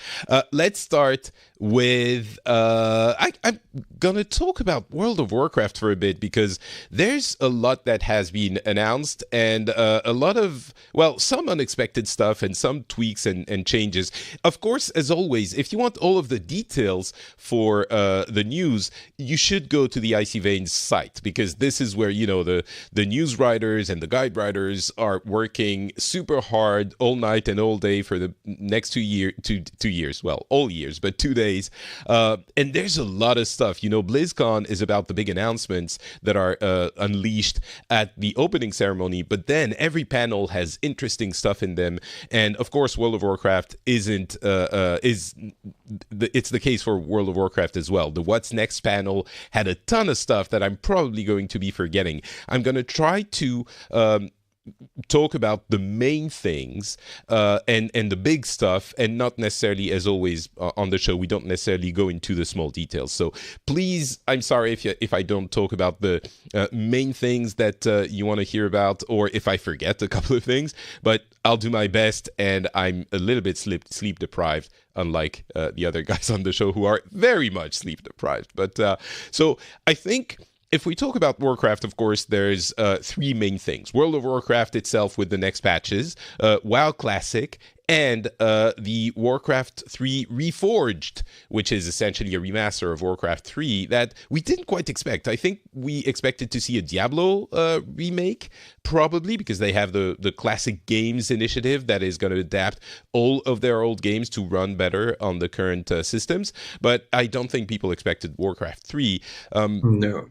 Let's start with I'm gonna talk about World of Warcraft for a bit, because there's a lot that has been announced, and a lot of, well, some unexpected stuff and some tweaks and changes. Of course, as always, if you want all of the details for the news, you should go to the Icy Veins site, because this is where the news writers and the guide writers are working super hard all night and all day for the next 2 years. Well, all years, but 2 days days. And there's a lot of stuff. You know, BlizzCon is about the big announcements that are unleashed at the opening ceremony, but then every panel has interesting stuff in them. And of course, World of Warcraft it's the case for World of Warcraft as well. The What's Next panel had a ton of stuff that I'm probably going to be forgetting. I'm going to try to talk about the main things and the big stuff, and not necessarily, as always on the show, we don't necessarily go into the small details. So please, I'm sorry if I don't talk about the main things that you want to hear about, or if I forget a couple of things, but I'll do my best. And I'm a little bit sleep deprived, unlike the other guys on the show who are very much sleep deprived. But so I think, if we talk about Warcraft, of course, there's three main things. World of Warcraft itself with the next patches, WoW Classic, and the Warcraft 3 Reforged, which is essentially a remaster of Warcraft 3 that we didn't quite expect. I think we expected to see a Diablo remake, probably, because they have the Classic Games initiative that is going to adapt all of their old games to run better on the current systems. But I don't think people expected Warcraft 3. No.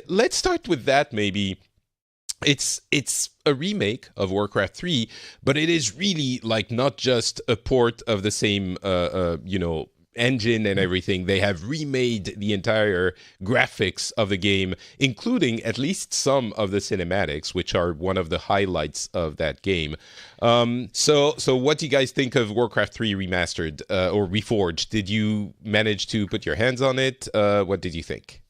Let's start with that, maybe. It's a remake of Warcraft 3, but it is really like not just a port of the same engine and everything. They have remade the entire graphics of the game, including at least some of the cinematics, which are one of the highlights of that game. So what do you guys think of Warcraft 3 remastered or reforged? Did you manage to put your hands on it? What did you think?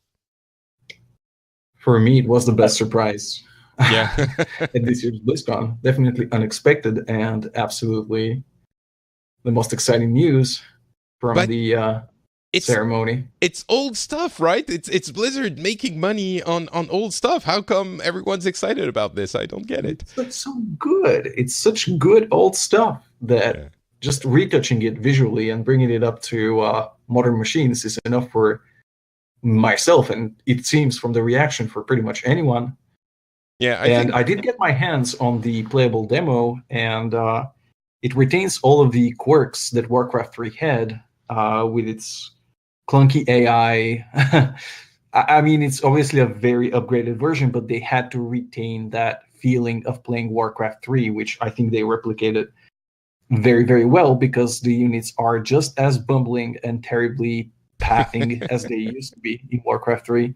For me, it was the best surprise. Yeah. At this year's BlizzCon. Definitely unexpected and absolutely the most exciting news from the ceremony. It's old stuff, right? It's Blizzard making money on old stuff. How come everyone's excited about this? I don't get it. It's so good. It's such good old stuff that just retouching it visually and bringing it up to modern machines is enough for myself, and it seems from the reaction for pretty much anyone. Yeah, I did get my hands on the playable demo, and it retains all of the quirks that Warcraft 3 had with its clunky AI. I mean, it's obviously a very upgraded version, but they had to retain that feeling of playing Warcraft 3, which I think they replicated very, very well, because the units are just as bumbling and terribly pathing as they used to be in Warcraft 3.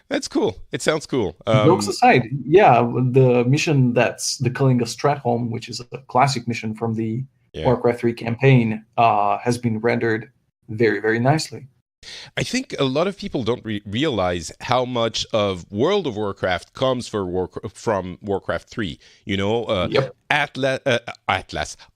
That's cool. It sounds cool. Jokes aside, yeah, the mission that's the Culling of Stratholme, which is a classic mission from the Warcraft 3 campaign, has been rendered very, very nicely. I think a lot of people don't realize how much of World of Warcraft comes from Warcraft 3. You know, Atlas,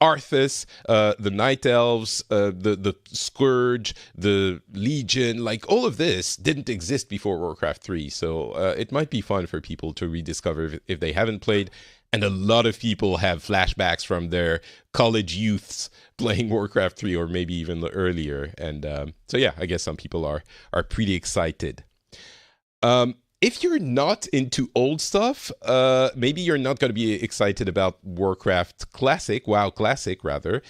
Arthas, the Night Elves, the Scourge, the Legion, like all of this didn't exist before Warcraft 3. So it might be fun for people to rediscover if they haven't played. And a lot of people have flashbacks from their college youths playing Warcraft 3, or maybe even earlier. And so, yeah, I guess some people are pretty excited. If you're not into old stuff, maybe you're not going to be excited about Warcraft Classic, WoW Classic, rather.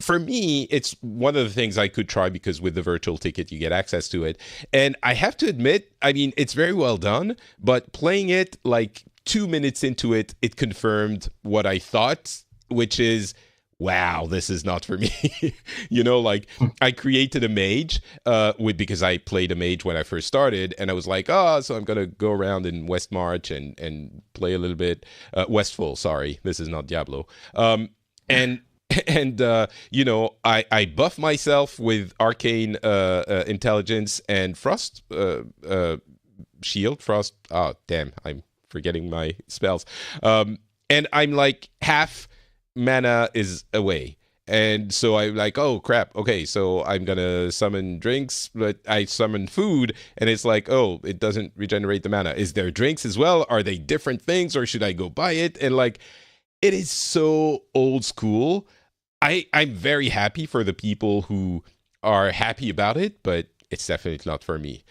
For me, it's one of the things I could try, because with the virtual ticket, you get access to it. And I have to admit, I mean, it's very well done, but playing it like 2 minutes into it, it confirmed what I thought, which is, wow, this is not for me. You know, like I created a mage because I played a mage when I first started, and I was like, so I'm going to go around in Westmarch and play a little bit. Westfall, sorry, this is not Diablo. And you know, I buff myself with arcane intelligence and frost shield, frost. Oh, damn, I'm forgetting my spells. And I'm like, half mana is away. And so I'm like, oh, crap. Okay, so I'm going to summon drinks, but I summon food, and it's like, oh, it doesn't regenerate the mana. Is there drinks as well? Are they different things, or should I go buy it? And like, it is so old school. I'm very happy for the people who are happy about it, but it's definitely not for me.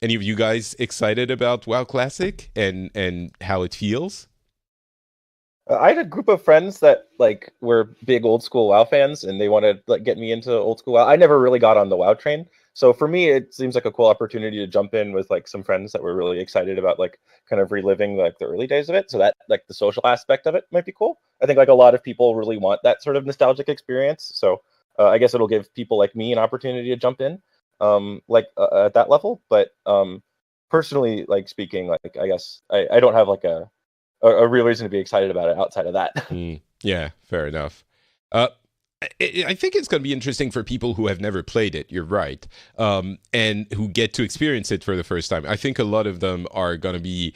Any of you guys excited about WoW Classic and how it feels? I had a group of friends that like were big old school WoW fans, and they wanted like get me into old school WoW. I never really got on the WoW train, so for me, it seems like a cool opportunity to jump in with like some friends that were really excited about like kind of reliving like the early days of it. So that like the social aspect of it might be cool. I think like a lot of people really want that sort of nostalgic experience. So I guess it'll give people like me an opportunity to jump in, at that level. But personally, like speaking, like I guess I don't have like a real reason to be excited about it outside of that. Yeah, fair enough. I think it's going to be interesting for people who have never played it. You're right, and who get to experience it for the first time. I think a lot of them are going to be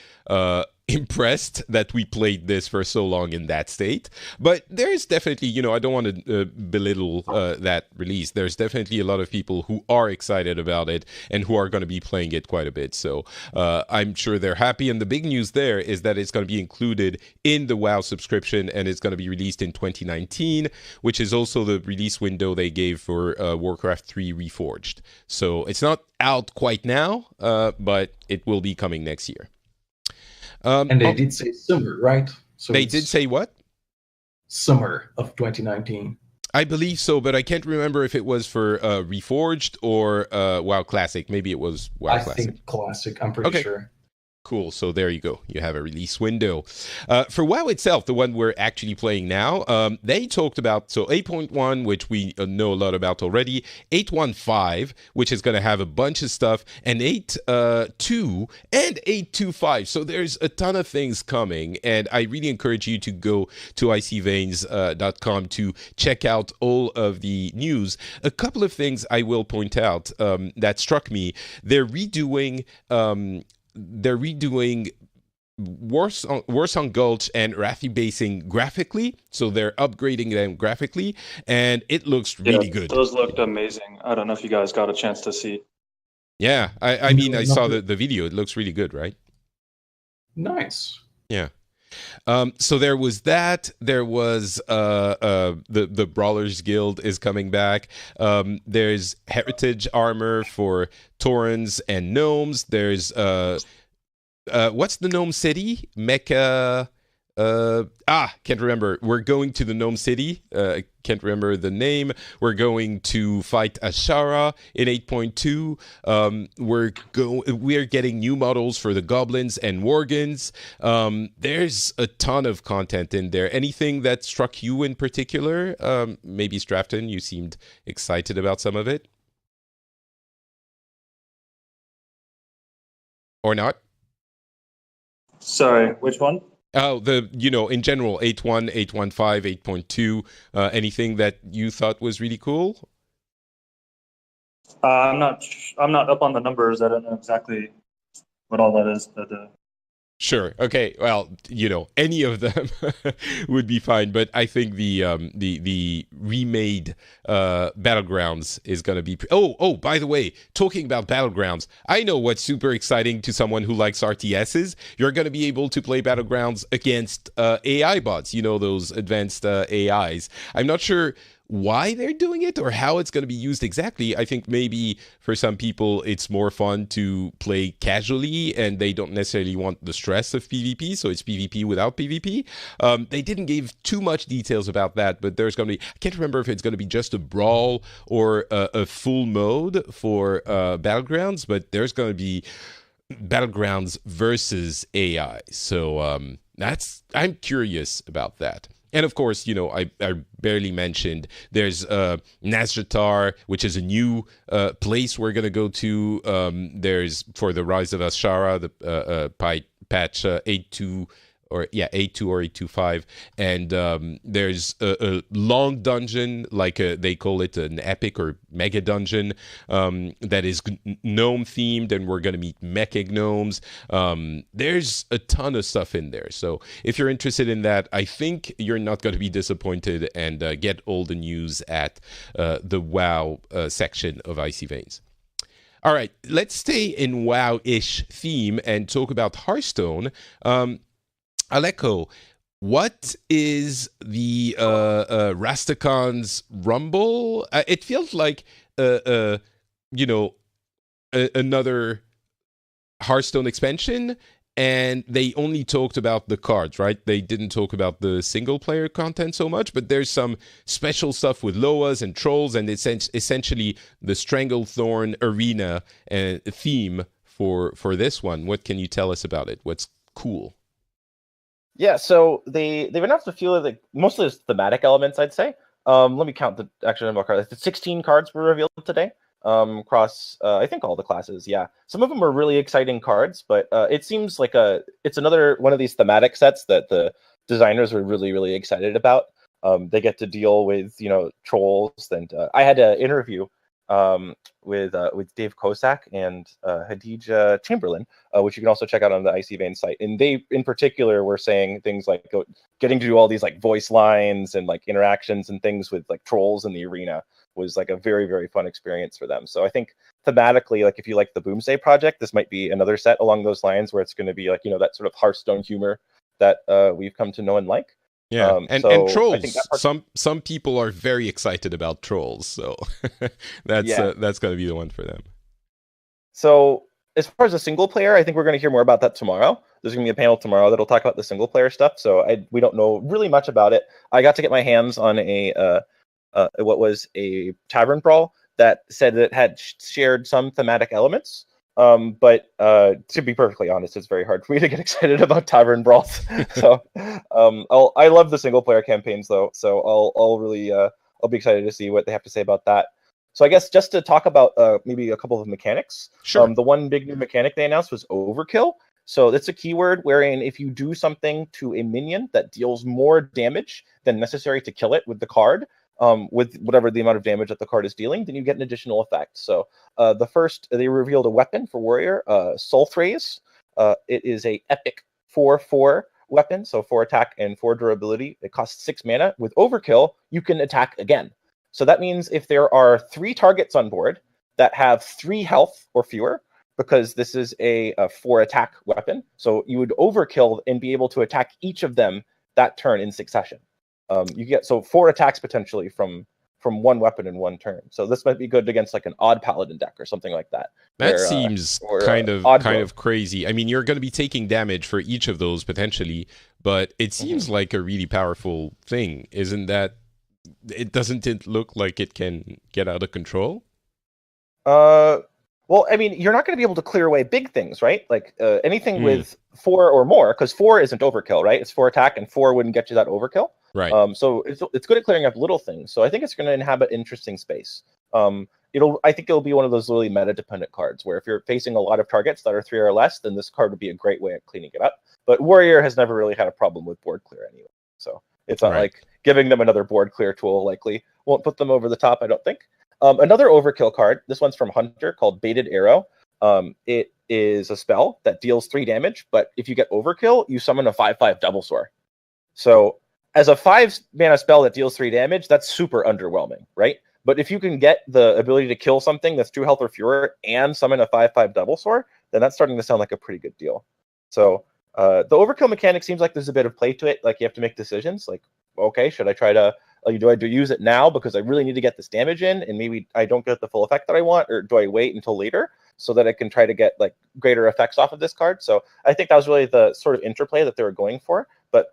impressed that we played this for so long in that state. But there's definitely, I don't want to belittle that release. There's definitely a lot of people who are excited about it and who are going to be playing it quite a bit. So I'm sure they're happy. And the big news there is that it's going to be included in the WoW subscription, and it's going to be released in 2019, which is also the release window they gave for Warcraft 3 Reforged. So it's not out quite now, but it will be coming next year. And they did say summer, right? So they did say what? Summer of 2019. I believe so, but I can't remember if it was for Reforged or WoW Classic. Maybe it was WoW Classic. I think Classic, I'm pretty sure. Cool. So there you go. You have a release window. For WoW itself, the one we're actually playing now, they talked about, 8.1, which we know a lot about already, 8.15, which is going to have a bunch of stuff, and 8.2 and 8.25. So there's a ton of things coming, and I really encourage you to go to icyveins.com to check out all of the news. A couple of things I will point out that struck me. They're redoing Warsong Gulch and Rathi Basing graphically, so they're upgrading them graphically, and it looks really good. Those looked amazing. I don't know if you guys got a chance to see. Yeah, I mean, I saw the video. It looks really good, right? Nice. Yeah. So there was that. There was the Brawlers Guild is coming back. There's heritage armor for Taurens and gnomes. There's what's the gnome city? Mecca. Can't remember. We're going to the gnome city. Can't remember the name. We're going to fight Ashara in 8.2. We're getting new models for the goblins and worgens. There's a ton of content in there. Anything that struck you in particular? Maybe Straften, you seemed excited about some of it, or not? Sorry, which one? Oh, in general, 8.1, 8.15, 8.2, anything that you thought was really cool? I'm not up on the numbers. I don't know exactly what all that is, but Sure. Okay. Well, any of them would be fine, but I think the remade Battlegrounds is going to be. By the way, talking about Battlegrounds, I know what's super exciting to someone who likes RTSs. You're going to be able to play Battlegrounds against AI bots. Those advanced AIs. I'm not sure why they're doing it or how it's going to be used exactly. I think maybe for some people it's more fun to play casually and they don't necessarily want the stress of PvP, so it's PvP without PvP. They didn't give too much details about that, but there's going to be, I can't remember if it's going to be just a brawl or a full mode for Battlegrounds, but there's going to be Battlegrounds versus AI. So I'm curious about that. And of course, I barely mentioned there's Nazjatar, which is a new place we're going to go to. There's for the Rise of Ashara, the patch 8.2 or 8.2 or 8.25, and there's a long dungeon, like they call it an epic or mega dungeon, that is gnome themed, and we're going to meet mecha gnomes. There's a ton of stuff in there, so if you're interested in that, I think you're not going to be disappointed, and get all the news at the WoW section of Icy Veins. All right, let's stay in WoW-ish theme and talk about Hearthstone. Aleco, what is the Rastakon's Rumble? It feels like another Hearthstone expansion, and they only talked about the cards, right? They didn't talk about the single player content so much, but there's some special stuff with Loas and Trolls, and it's essentially the Stranglethorn arena theme for this one. What can you tell us about it? What's cool? Yeah, so they've announced a few of the mostly thematic elements, I'd say. Let me count the actual number of cards. The 16 cards were revealed today. Across I think all the classes. Yeah, some of them are really exciting cards, but it seems like it's another one of these thematic sets that the designers are really excited about. They get to deal with trolls, and I had an interview with Dave Kosak and Hadija Chamberlain, which you can also check out on the Icy Veins site. And they, in particular, were saying things like getting to do all these like voice lines and like interactions and things with like trolls in the arena was like a very fun experience for them. So I think thematically, like if you like the Boomsday project, this might be another set along those lines where it's going to be like that sort of Hearthstone humor that we've come to know and like. Yeah, and trolls. I think some people are very excited about trolls, so that's going to be the one for them. So as far as a single player, I think we're going to hear more about that tomorrow. There's going to be a panel tomorrow that'll talk about the single player stuff. So we don't know really much about it. I got to get my hands on what was a tavern brawl that said that it had shared some thematic elements. But to be perfectly honest, it's very hard for me to get excited about tavern brawls. So I love the single player campaigns though. So I'll be excited to see what they have to say about that. So I guess just to talk about maybe a couple of mechanics. Sure. The one big new mechanic they announced was overkill. So that's a keyword wherein if you do something to a minion that deals more damage than necessary to kill it with the card, with whatever the amount of damage that the card is dealing, then you get an additional effect. So the first, they revealed a weapon for Warrior, Sulthraze. It is a epic 4/4 weapon, so 4 attack and 4 durability. It costs 6 mana. With Overkill, you can attack again. So that means if there are 3 targets on board that have 3 health or fewer, because this is a 4 attack weapon, so you would Overkill and be able to attack each of them that turn in succession. You get 4 attacks potentially from one weapon in one turn. So this might be good against like an odd paladin deck or something like that. That seems kind of crazy. I mean, you're going to be taking damage for each of those potentially, but it seems like a really powerful thing. Isn't that? Doesn't it look like it can get out of control? Well, I mean, you're not going to be able to clear away big things, right? Like anything with 4 or more, because 4 isn't overkill, right? It's 4 attack, and 4 wouldn't get you that overkill. Right. So it's good at clearing up little things. So I think it's going to inhabit interesting space. I think it'll be one of those really meta-dependent cards where if you're facing a lot of targets that are 3 or less, then this card would be a great way of cleaning it up. But Warrior has never really had a problem with board clear anyway. So it's not like giving them another board clear tool likely won't put them over the top, I don't think. Another overkill card, this one's from Hunter, called Baited Arrow. It is a spell that deals 3 damage, but if you get overkill, you summon a 5/5 Double Soar. So as a 5 mana spell that deals 3 damage, that's super underwhelming, right? But if you can get the ability to kill something that's 2 health or fewer and summon a 5/5 Double Soar, then that's starting to sound like a pretty good deal. So the overkill mechanic seems like there's a bit of play to it. Like you have to make decisions. Like, okay, should I try to do I use it now because I really need to get this damage in, and maybe I don't get the full effect that I want, or do I wait until later so that I can try to get like greater effects off of this card? So I think that was really the sort of interplay that they were going for. But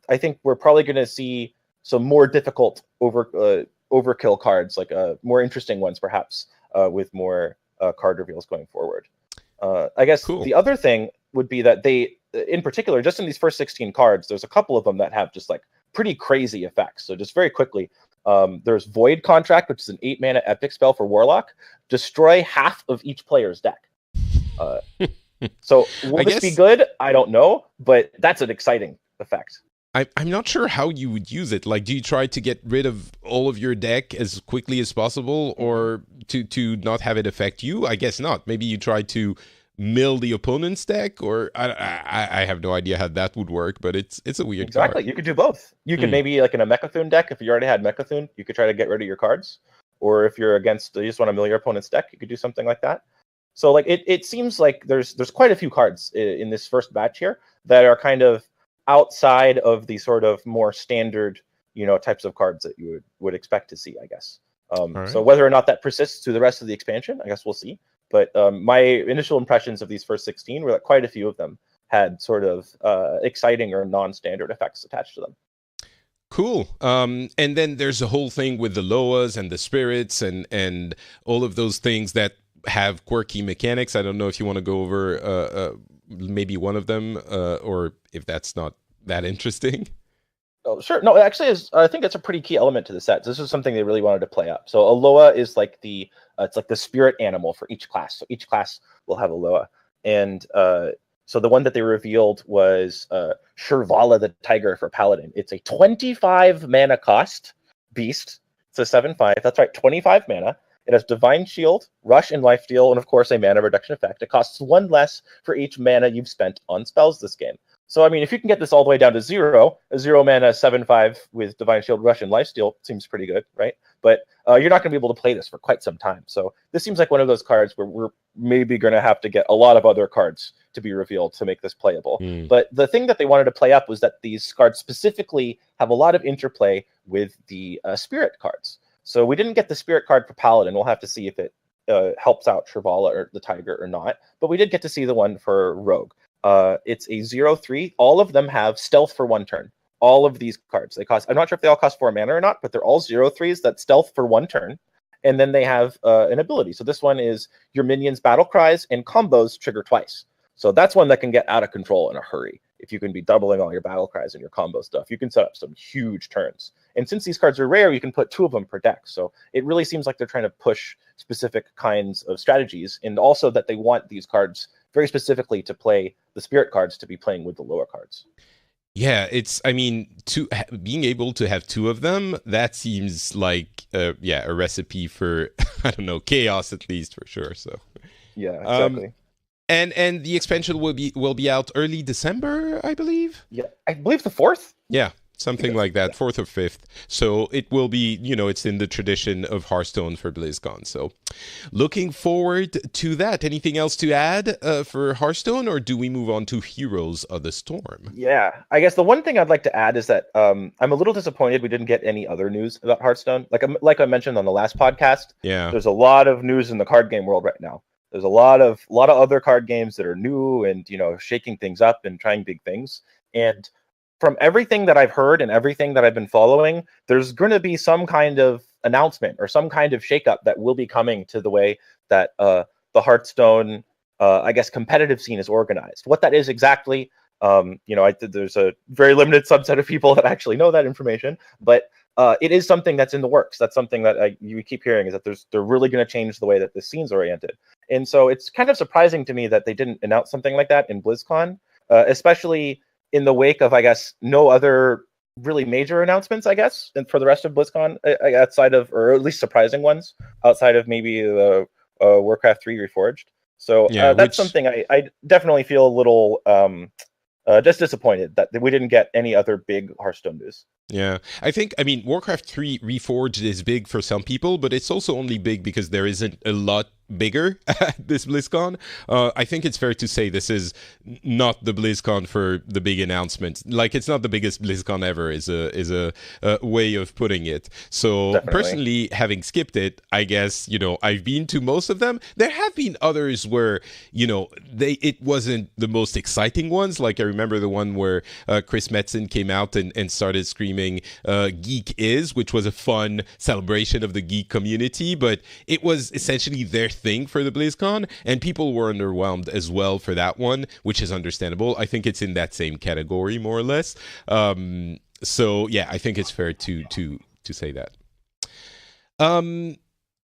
I think we're probably going to see some more difficult overkill cards, like more interesting ones perhaps, with more card reveals going forward. I guess the other thing would be that they, in particular, just in these first 16 cards, there's a couple of them that have just like pretty crazy effects. So just very quickly, there's Void Contract, which is an 8 mana epic spell for Warlock. Destroy half of each player's deck. So will this be good? I don't know, but that's an exciting effect. I'm not sure how you would use it. Like, do you try to get rid of all of your deck as quickly as possible, or to not have it affect you? I guess not. Maybe you try to mill the opponent's deck, or I have no idea how that would work, but it's a weird card. You could do both. You could maybe, like in a Mechathune deck, if you already had Mechathune, you could try to get rid of your cards. Or if you're against, you just want to mill your opponent's deck, you could do something like that. So like it seems like there's quite a few cards in this first batch here that are kind of outside of the sort of more standard, types of cards that you would expect to see, I guess. Right. So whether or not that persists through the rest of the expansion, I guess we'll see. But my initial impressions of these first 16 were that quite a few of them had sort of exciting or non-standard effects attached to them. Cool. And then there's a whole thing with the Loas and the spirits and all of those things that have quirky mechanics. I don't know if you want to go over maybe one of them, or if that's not that interesting. Oh, sure. No, it actually is. I think it's a pretty key element to the set. This is something they really wanted to play up. So a Loa is like it's like the spirit animal for each class. So each class will have a Loa, and so the one that they revealed was Shirvala the Tiger for Paladin. It's a 25 mana cost beast. It's a 7/5. That's right, 25 mana. It has Divine Shield, Rush, and Lifesteal, and of course a mana reduction effect. It costs 1 less for each mana you've spent on spells this game. So, I mean, if you can get this all the way down to 0, a 0 mana 7/5 with Divine Shield, Rush, and Lifesteal seems pretty good, right? But you're not going to be able to play this for quite some time. So this seems like one of those cards where we're maybe going to have to get a lot of other cards to be revealed to make this playable. But the thing that they wanted to play up was that these cards specifically have a lot of interplay with the Spirit cards. So we didn't get the Spirit card for Paladin. We'll have to see if it helps out Shirvala or the Tiger or not. But we did get to see the one for Rogue. It's a 0/3. All of them have stealth for 1 turn. All of these cards, they cost, I'm not sure if they all cost 4 mana or not, but they're all 0/3s that stealth for 1 turn. And then they have an ability. So this one is your minions' battle cries and combos trigger twice. So that's one that can get out of control in a hurry. If you can be doubling all your battle cries and your combo stuff, you can set up some huge turns. And since these cards are rare, you can put 2 of them per deck. So it really seems like they're trying to push specific kinds of strategies, and also that they want these cards very specifically to play the Spirit cards to be playing with the lower cards. Yeah, I mean, being able to have 2 of them, that seems like, a recipe for, I don't know, chaos at least, for sure. So yeah, exactly. And the expansion will be out early December, I believe. Yeah, I believe the 4th. Yeah, something like that, 4th or 5th. So it will be, it's in the tradition of Hearthstone for BlizzCon. So looking forward to that. Anything else to add for Hearthstone, or do we move on to Heroes of the Storm? Yeah, I guess the one thing I'd like to add is that I'm a little disappointed we didn't get any other news about Hearthstone. Like I mentioned on the last podcast, there's a lot of news in the card game world right now. There's a lot of other card games that are new and shaking things up and trying big things. And from everything that I've heard and everything that I've been following, there's going to be some kind of announcement or some kind of shakeup that will be coming to the way that the Hearthstone, I guess, competitive scene is organized. What that is exactly, there's a very limited subset of people that actually know that information, but it is something that's in the works. That's something that you keep hearing, is that they're really going to change the way that the scene's oriented. And so it's kind of surprising to me that they didn't announce something like that in BlizzCon, especially in the wake of, I guess, no other really major announcements, I guess, and for the rest of BlizzCon, outside of, or at least surprising ones, outside of maybe the Warcraft 3 Reforged. So that's something I definitely feel a little just disappointed that we didn't get any other big Hearthstone news. Yeah, I mean, Warcraft 3 Reforged is big for some people, but it's also only big because there isn't a lot bigger at this BlizzCon. I think it's fair to say this is not the BlizzCon for the big announcements. Like, it's not the biggest BlizzCon ever is a way of putting it. So Definitely. Personally, having skipped it, I guess, I've been to most of them. There have been others where, it wasn't the most exciting ones. Like, I remember the one where Chris Metzen came out and started screaming Geek Is, which was a fun celebration of the geek community, but it was essentially their thing for the BlizzCon, and people were underwhelmed as well for that one, which is understandable. I think it's in that same category, more or less. So yeah, I think it's fair to say that.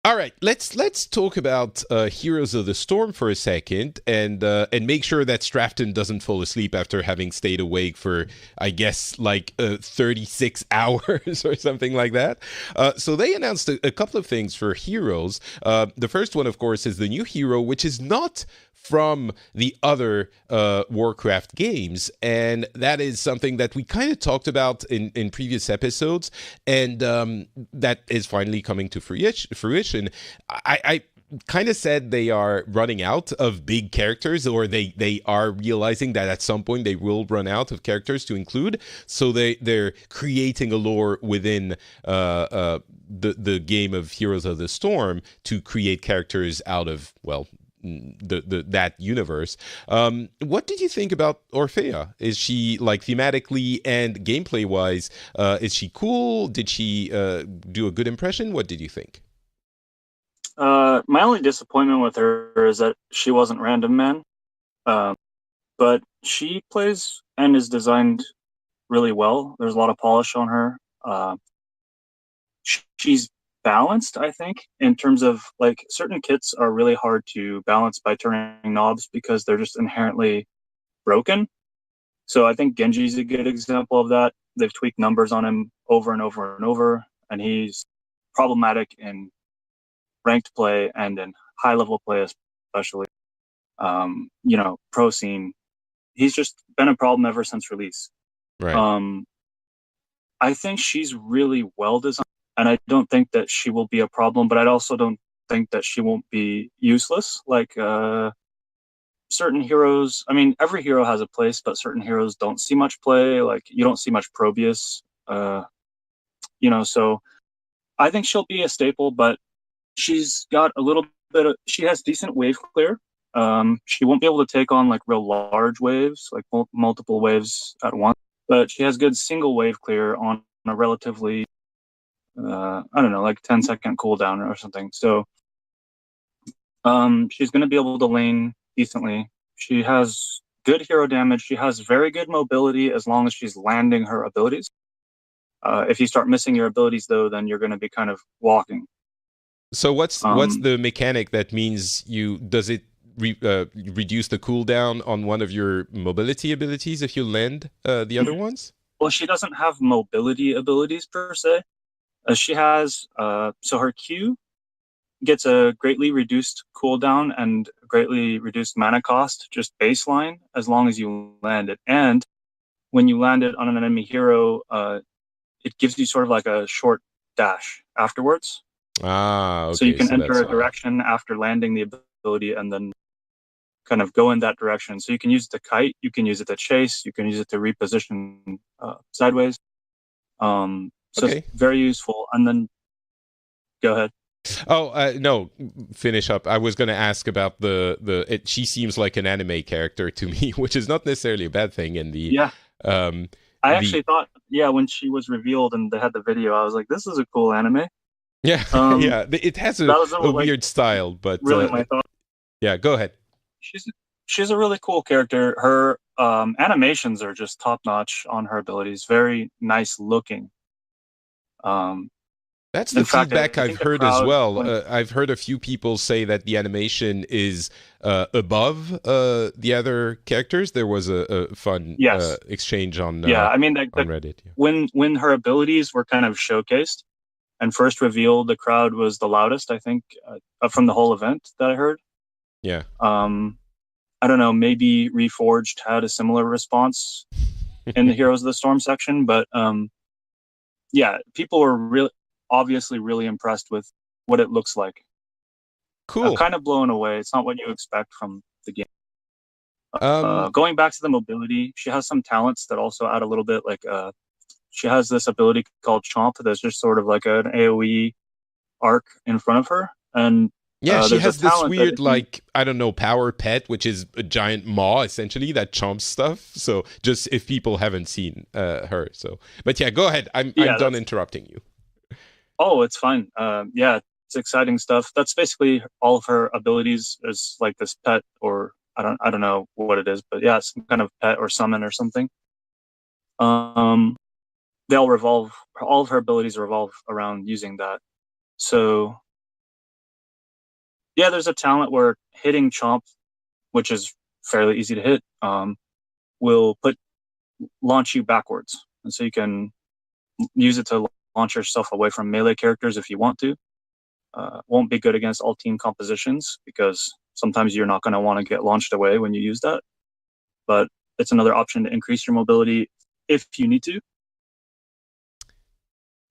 All right, let's talk about Heroes of the Storm for a second, and make sure that Straften doesn't fall asleep after having stayed awake for, I guess, 36 hours or something like that. So they announced a couple of things for Heroes. The first one, of course, is the new hero, which is not from the other Warcraft games, and that is something that we kind of talked about in previous episodes, and that is finally coming to fruition. I kind of said they are running out of big characters, or they are realizing that at some point they will run out of characters to include, so they're creating a lore within the game of Heroes of the Storm to create characters out of, well, that universe. What did you think about Orphea? Is she, like, thematically and gameplay wise, is she cool? Did she do a good impression? What did you think? My only disappointment with her is that she wasn't Random Man, but she plays and is designed really well. There's a lot of polish on her. She's balanced, I think, in terms of, like, certain kits are really hard to balance by turning knobs because they're just inherently broken. So I think Genji's a good example of that. They've tweaked numbers on him over and over and over, and he's problematic in ranked play and in high level play, especially. Pro scene. He's just been a problem ever since release. Right. I think she's really well designed, and I don't think that she will be a problem, but I also don't think that she won't be useless. Like, certain heroes, I mean, every hero has a place, but certain heroes don't see much play. Like, you don't see much Probius, so I think she'll be a staple, but she's got a little bit of, she has decent wave clear. She won't be able to take on, like, real large waves, like multiple waves at once, but she has good single wave clear on a relatively, I don't know, like 10-second cooldown or something. So she's going to be able to lane decently. She has good hero damage. She has very good mobility as long as she's landing her abilities. If you start missing your abilities, though, then you're going to be kind of walking. So what's the mechanic that means does it reduce the cooldown on one of your mobility abilities if you land the other ones? Well, she doesn't have mobility abilities per se. She has, so her Q gets a greatly reduced cooldown and greatly reduced mana cost, just baseline, as long as you land it. And when you land it on an enemy hero, it gives you sort of like a short dash afterwards. Okay. So you can enter a direction after landing the ability and then kind of go in that direction. So you can use it to kite, you can use it to chase, you can use it to reposition sideways. So it's very useful. And then, go ahead. Oh, no, finish up. I was going to ask about she seems like an anime character to me, which is not necessarily a bad thing in the... Yeah. I actually thought, when she was revealed and they had the video, I was like, this is a cool anime. Yeah, yeah. It has a weird style, but... Really my thought. Yeah, go ahead. She's a really cool character. Her animations are just top-notch on her abilities. Very nice looking. That's the feedback I've heard as well. I've heard a few people say that the animation is above the other characters. There was a fun exchange on Reddit. Yeah. When her abilities were kind of showcased and first revealed, the crowd was the loudest, I think, from the whole event that I heard. Yeah. I don't know, maybe Reforged had a similar response in the Heroes of the Storm section, but people were obviously really impressed with what it looks like. Cool. I'm kind of blown away. It's not what you expect from the game. Going back to the mobility, she has some talents that also add a little bit, like she has this ability called Chomp that's just sort of like an AoE arc in front of her. And she has this weird, I don't know, power pet, which is a giant maw, essentially, that chomps stuff. So just if people haven't seen her. So, but yeah, go ahead. I'm done interrupting you. Oh, it's fine. It's exciting stuff. That's basically all of her abilities is like this pet, or I don't know what it is, but yeah, some kind of pet or summon or something. They all revolve. All of her abilities revolve around using that. So yeah, there's a talent where hitting Chomp, which is fairly easy to hit, will launch you backwards, and so you can use it to launch yourself away from melee characters if you want to. Won't be good against all team compositions because sometimes you're not going to want to get launched away when you use that. But it's another option to increase your mobility if you need to.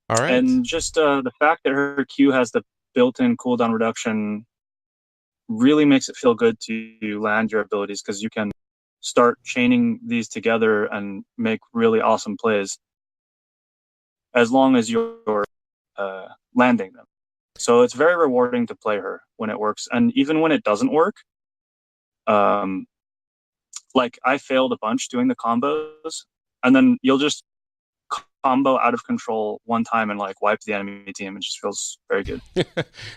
All right. And just the fact that her Q has the built-in cooldown reduction really makes it feel good to land your abilities, because you can start chaining these together and make really awesome plays as long as you're landing them. So it's very rewarding to play her when it works. And even when it doesn't work, like I failed a bunch doing the combos, and then you'll just combo out of control one time and like wipe the enemy team. It just feels very good.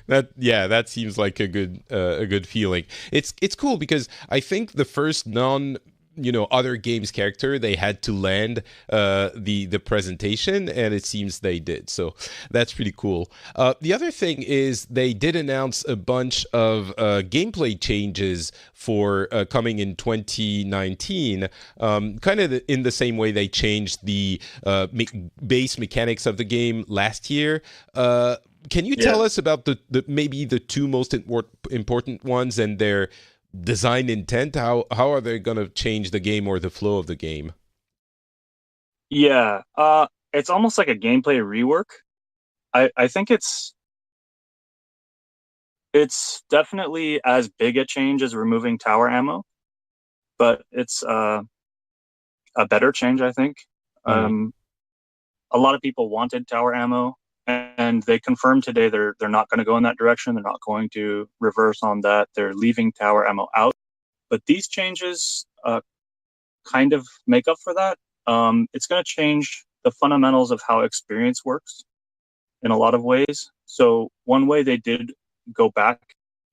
That seems like a good feeling. It's cool because I think the first other games character, they had to land the presentation, and it seems they did, so that's pretty cool. The other thing is they did announce a bunch of gameplay changes for coming in 2019, kind of in the same way they changed the base mechanics of the game last year. Can you tell us about the maybe the two most important ones and their design intent? How are they going to change the game or the flow of the game? Yeah, it's almost like a gameplay rework. I think it's definitely as big a change as removing tower ammo, but it's a better change, I think. A lot of people wanted tower ammo, and they confirmed today they're not going to go in that direction. They're not going to reverse on that. They're leaving tower ammo out. But these changes kind of make up for that. It's going to change the fundamentals of how experience works in a lot of ways. So one way they did go back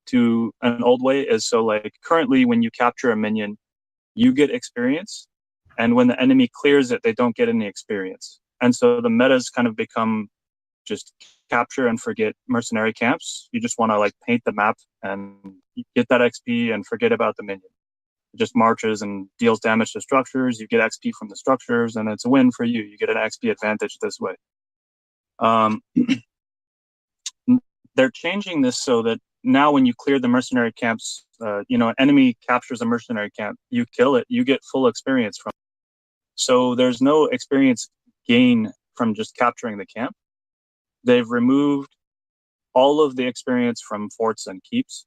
to an old way is, so like currently when you capture a minion, you get experience. And when the enemy clears it, they don't get any experience. And so the metas kind of become just capture and forget mercenary camps. You just want to like paint the map and get that XP and forget about the minion. It just marches and deals damage to structures. You get XP from the structures, and it's a win for you. You get an XP advantage this way. They're changing this so that now when you clear the mercenary camps, an enemy captures a mercenary camp, you kill it, you get full experience from it. So there's no experience gain from just capturing the camp. They've removed all of the experience from forts and keeps,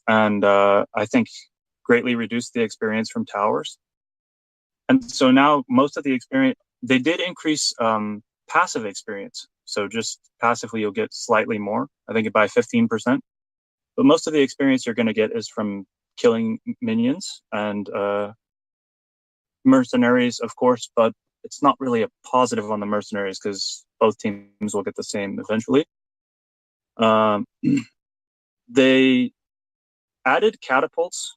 and I think greatly reduced the experience from towers. And so now most of the experience, they did increase passive experience. So just passively, you'll get slightly more, I think by 15%. But most of the experience you're going to get is from killing minions and mercenaries, of course, but it's not really a positive on the mercenaries because both teams will get the same eventually. They added catapults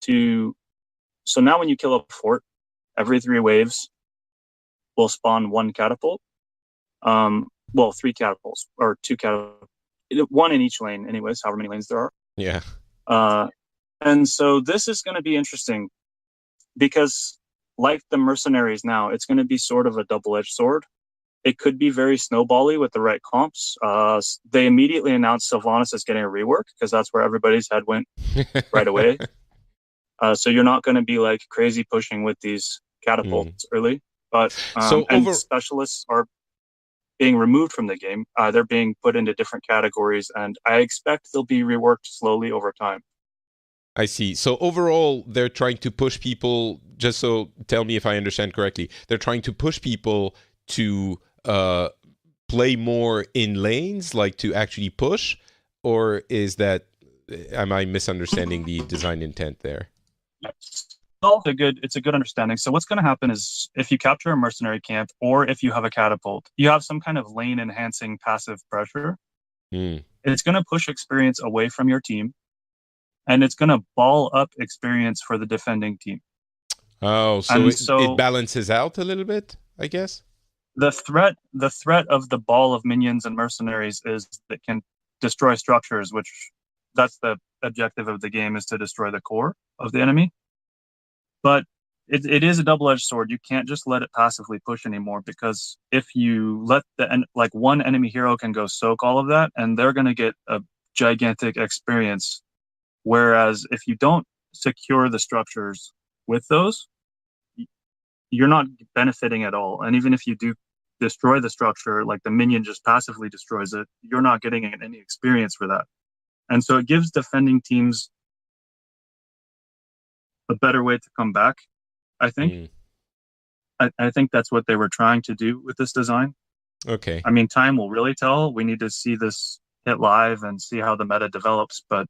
so now when you kill a fort, every 3 waves will spawn 1 catapult. 3 catapults or 2 catapults, 1 in each lane anyways, however many lanes there are. Yeah. And so this is going to be interesting because like the mercenaries now, it's going to be sort of a double-edged sword. It could be very snowbally with the right comps. They immediately announced Sylvanas is getting a rework because that's where everybody's head went right away. So you're not going to be like crazy pushing with these catapults early. But specialists are being removed from the game. They're being put into different categories, and I expect they'll be reworked slowly over time. I see. So overall, they're trying to push people, just so tell me if I understand correctly, they're trying to push people to play more in lanes, like to actually push, or am I misunderstanding the design intent there? It's a good understanding. So what's going to happen is if you capture a mercenary camp or if you have a catapult, you have some kind of lane enhancing passive pressure. It's going to push experience away from your team, and it's going to ball up experience for the defending team. Oh, so it balances out a little bit, I guess? The threat of the ball of minions and mercenaries is that can destroy structures, which that's the objective of the game, is to destroy the core of the enemy. But it is a double-edged sword. You can't just let it passively push anymore, because if you let one enemy hero can go soak all of that, and they're going to get a gigantic experience. Whereas if you don't secure the structures with those, you're not benefiting at all. And even if you do destroy the structure, like the minion just passively destroys it, you're not getting any experience for that. And so it gives defending teams a better way to come back, I think. I think that's what they were trying to do with this design. Okay. I mean, time will really tell. We need to see this hit live and see how the meta develops. But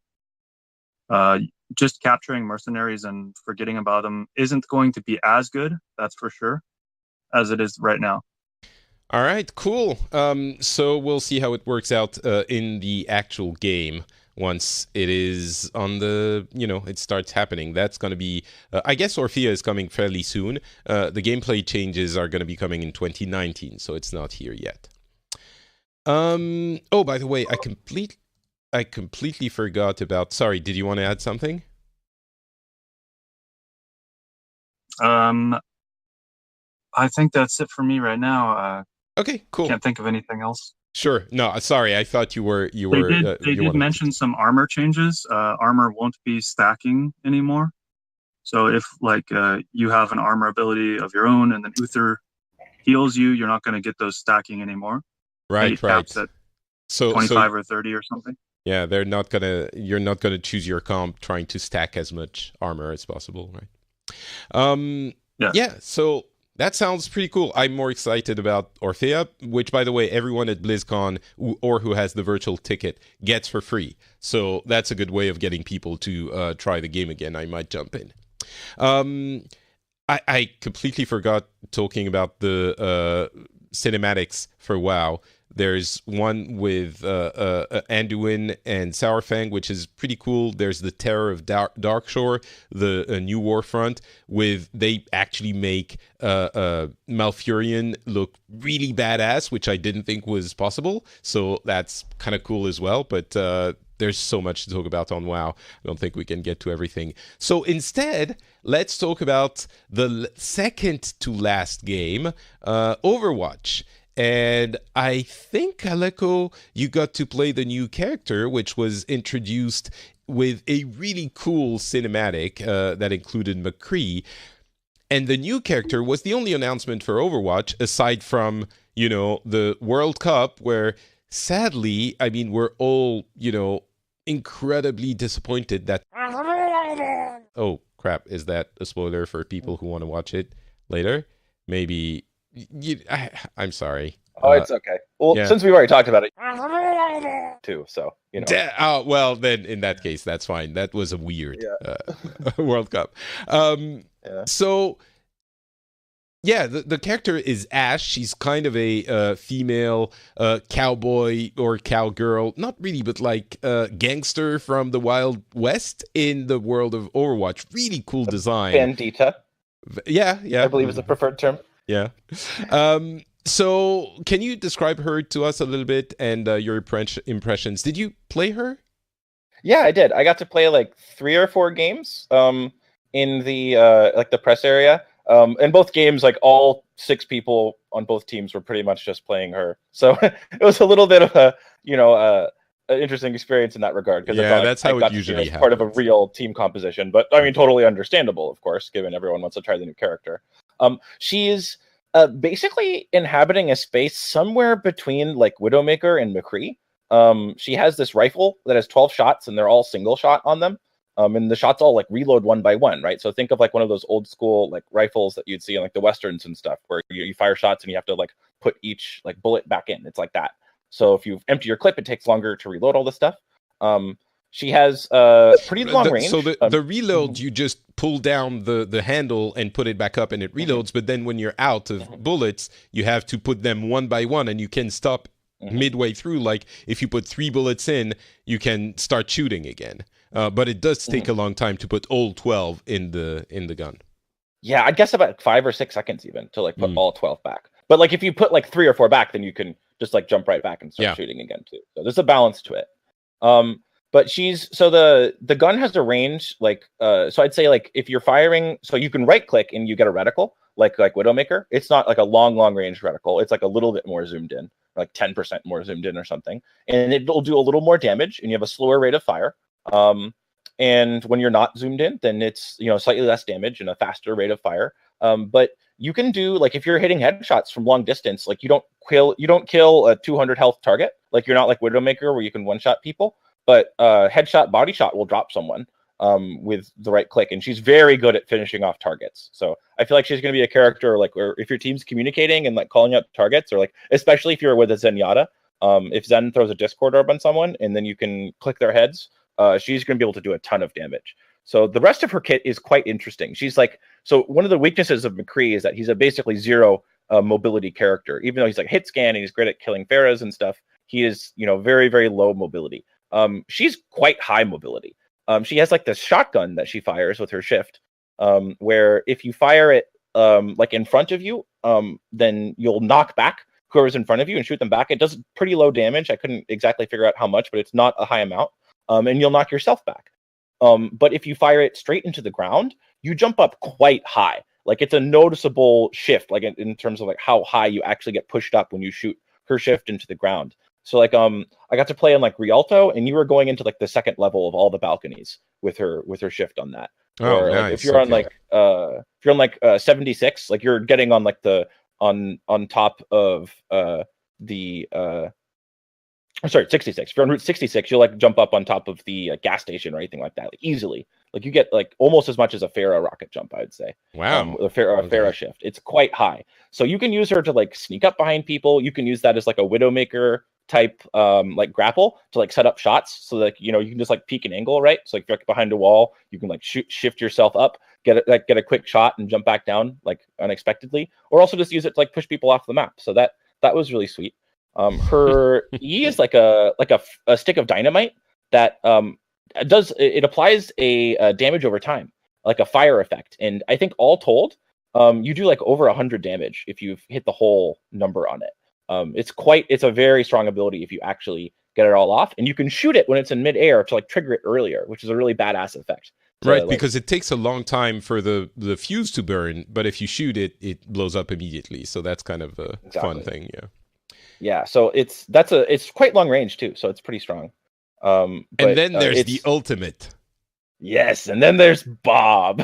just capturing mercenaries and forgetting about them isn't going to be as good, that's for sure, as it is right now. All right, cool. So we'll see how it works out in the actual game once it is on the, it starts happening. That's going to be, I guess Orphea is coming fairly soon. The gameplay changes are going to be coming in 2019, so it's not here yet. Oh, by the way, I completely forgot about, sorry, did you want to add something? I think that's it for me right now. Okay, cool. Can't think of anything else. Sure. No, sorry. I thought you were. They did mention some armor changes. Armor won't be stacking anymore. So if you have an armor ability of your own and then Uther heals you, you're not going to get those stacking anymore. Right. Caps at 25 or 30 or something. Yeah, you're not gonna choose your comp trying to stack as much armor as possible, right? Yeah. So that sounds pretty cool. I'm more excited about Orphea, which, by the way, everyone at BlizzCon or who has the virtual ticket gets for free. So that's a good way of getting people to try the game again. I might jump in. I completely forgot talking about the cinematics for WoW. There's one with Anduin and Sourfang, which is pretty cool. There's the Terror of Darkshore, the new Warfront, they actually make Malfurion look really badass, which I didn't think was possible. So that's kind of cool as well. But there's so much to talk about on WoW. I don't think we can get to everything. So instead, let's talk about the second to last game, Overwatch. And I think, Aleco, you got to play the new character, which was introduced with a really cool cinematic that included McCree. And the new character was the only announcement for Overwatch, aside from, the World Cup, where sadly, I mean, we're all, incredibly disappointed that... Oh, crap. Is that a spoiler for people who want to watch it later? Maybe... I'm sorry. Oh, it's okay. Well, since we've already talked about it, too, so well, then in that case, that's fine. That was a weird World Cup. So, the character is Ash. She's kind of a female cowboy or cowgirl, not really, but like gangster from the Wild West in the world of Overwatch. Really cool design. Bandita. Yeah. I believe is the preferred term. Yeah. So can you describe her to us a little bit and your impressions? Did you play her? Yeah, I did. I got to play like 3 or 4 games in the the press area. In both games, like all 6 people on both teams were pretty much just playing her. So it was a little bit of a, an interesting experience in that regard. Because that's how it usually happens. Part of a real team composition. But I mean, totally understandable, of course, given everyone wants to try the new character. She's basically inhabiting a space somewhere between like Widowmaker and McCree. She has this rifle that has 12 shots and they're all single shot on them. And the shots all like reload one by one, right? So think of like one of those old school like rifles that you'd see in like the Westerns and stuff, where you fire shots and you have to like put each like bullet back in. It's like that. So if you empty your clip, it takes longer to reload all this stuff. She has pretty long range. So the reload, you just pull down the handle and put it back up and it reloads. But then when you're out of bullets, you have to put them one by one and you can stop midway through. Like if you put 3 bullets in, you can start shooting again. But it does take a long time to put all 12 in the gun. Yeah, I guess about 5 or 6 seconds even to like put all 12 back. But like if you put like 3 or 4 back, then you can just like jump right back and start shooting again too. So there's a balance to it. But the gun has a range like so I'd say like if you're firing, so you can right click and you get a reticle like Widowmaker. It's not like a long range reticle. It's like a little bit more zoomed in, like 10% more zoomed in or something, and it'll do a little more damage and you have a slower rate of fire. And when you're not zoomed in, then it's slightly less damage and a faster rate of fire. But you can do like if you're hitting headshots from long distance, like you don't kill a 200 health target. Like you're not like Widowmaker where you can one shot people. But headshot, body shot will drop someone with the right click, and she's very good at finishing off targets. So I feel like she's going to be a character like where if your team's communicating and like calling out targets, or like especially if you're with a Zenyatta, if Zen throws a Discord orb on someone and then you can click their heads, she's going to be able to do a ton of damage. So the rest of her kit is quite interesting. She's like, so one of the weaknesses of McCree is that he's a basically zero mobility character. Even though he's like hit scan and he's great at killing Pharahs and stuff, he is, very, very low mobility. She's quite high mobility. She has like this shotgun that she fires with her shift, where if you fire it like in front of you, then you'll knock back whoever's in front of you and shoot them back. It does pretty low damage. I couldn't exactly figure out how much, but it's not a high amount. And you'll knock yourself back. But if you fire it straight into the ground, you jump up quite high. Like it's a noticeable shift, like in terms of like how high you actually get pushed up when you shoot her shift into the ground. So like I got to play on like Rialto, and you were going into like the second level of all the balconies with her shift on that. Oh, or nice. like, if you're on like 76, like you're getting on like the on top of the 66. If you're on Route 66, you'll like jump up on top of the gas station or anything like that, like easily. Like you get like almost as much as a Farah rocket jump, I would say. Wow. A Farah shift. It's quite high. So you can use her to like sneak up behind people. You can use that as like a Widowmaker type like grapple to like set up shots. So like, you can just like peek an angle, right? So like if you're like behind a wall, you can like shift yourself up, get a quick shot and jump back down like unexpectedly, or also just use it to like push people off the map. So that was really sweet. Her E is like a stick of dynamite that applies a damage over time, like a fire effect. And I think all told, you do like over 100 damage if you've hit the whole number on it. It's a very strong ability if you actually get it all off, and you can shoot it when it's in midair to like trigger it earlier, which is a really badass effect. Right, because it takes a long time for the fuse to burn, but if you shoot it, it blows up immediately. So that's kind of a fun thing, yeah. Yeah, so it's quite long range too, so it's pretty strong. And then there's the ultimate. Yes, and then there's Bob.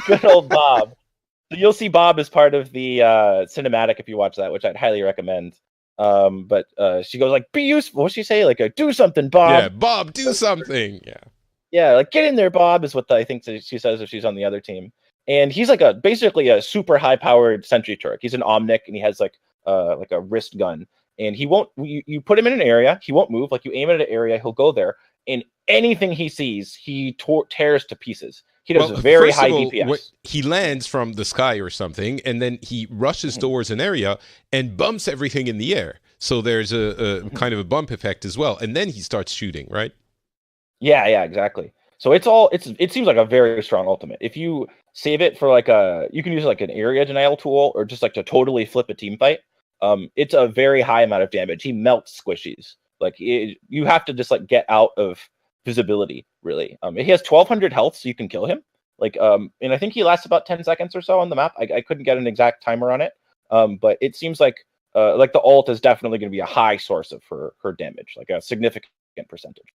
Good old Bob. So you'll see Bob as part of the cinematic if you watch that, which I'd highly recommend. But she goes like, "Be useful." What's she say? Like, "Do something, Bob." Yeah, Bob, do something. Yeah. Yeah, like get in there, Bob, is what I think she says if she's on the other team. And he's like basically a super high powered sentry turret. He's an Omnic, and he has like a wrist gun. And he won't. You put him in an area, he won't move. Like you aim at an area, he'll go there, and anything he sees, he tears to pieces. He does very high DPS. He lands from the sky or something, and then he rushes towards an area and bumps everything in the air. So there's a kind of a bump effect as well, and then he starts shooting, right? Yeah, exactly. So it seems like a very strong ultimate. If you save it for you can use like an area denial tool, or just like to totally flip a team fight. It's a very high amount of damage. He melts squishies. Like you have to just like get out of visibility, really. He has 1200 health, so you can kill him. Like, and I think he lasts about 10 seconds or so on the map. I couldn't get an exact timer on it. But it seems like the ult is definitely going to be a high source of her damage, like a significant percentage.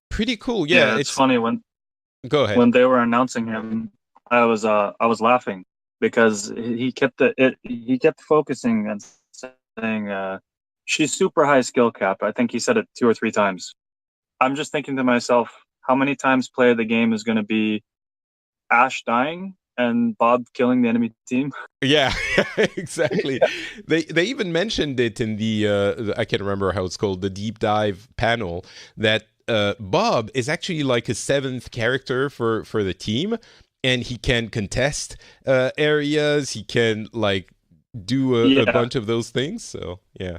Pretty cool. Yeah, it's funny Go ahead. When they were announcing him, I was laughing because he kept focusing and saying she's super high skill cap. I think he said it 2 or 3 times. I'm just thinking to myself, how many times play of the game is going to be Ash dying and Bob killing the enemy team? Yeah, exactly. They even mentioned it in the I can't remember how it's called, the deep dive panel, that Bob is actually like a 7th character for the team, and he can contest areas. He can like do a bunch of those things. So yeah,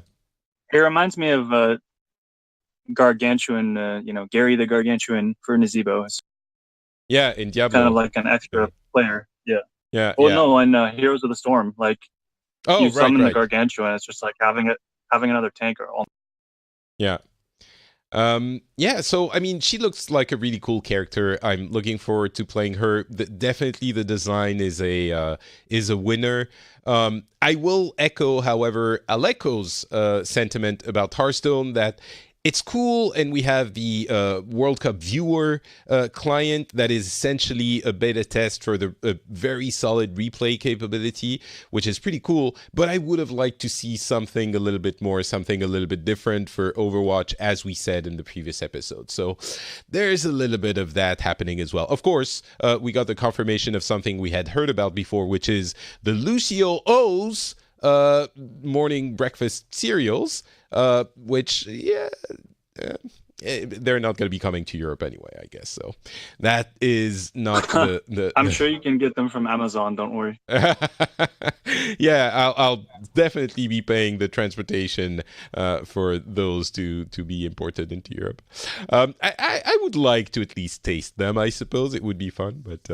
it reminds me of Gargantuan. Gary the Gargantuan for Nazebo. Yeah, in Diablo, kind of like an extra player. Yeah. Yeah. Well, no, in Heroes of the Storm, like you summon the Gargantuan, it's just like having another tanker. Yeah. So I mean, she looks like a really cool character. I'm looking forward to playing her. Definitely the design is a winner. I will echo, however, Aleco's sentiment about Hearthstone, that it's cool, and we have the World Cup viewer client that is essentially a beta test for the very solid replay capability, which is pretty cool. But I would have liked to see something a little bit more, something a little bit different for Overwatch, as we said in the previous episode. So there's a little bit of that happening as well. Of course, we got the confirmation of something we had heard about before, which is the Lucio O's morning breakfast cereals, which they're not going to be coming to Europe anyway, I guess. So that is not the I'm sure you can get them from Amazon. Don't worry. Yeah, I'll definitely be paying the transportation for those to be imported into Europe. I would like to at least taste them. I suppose it would be fun, but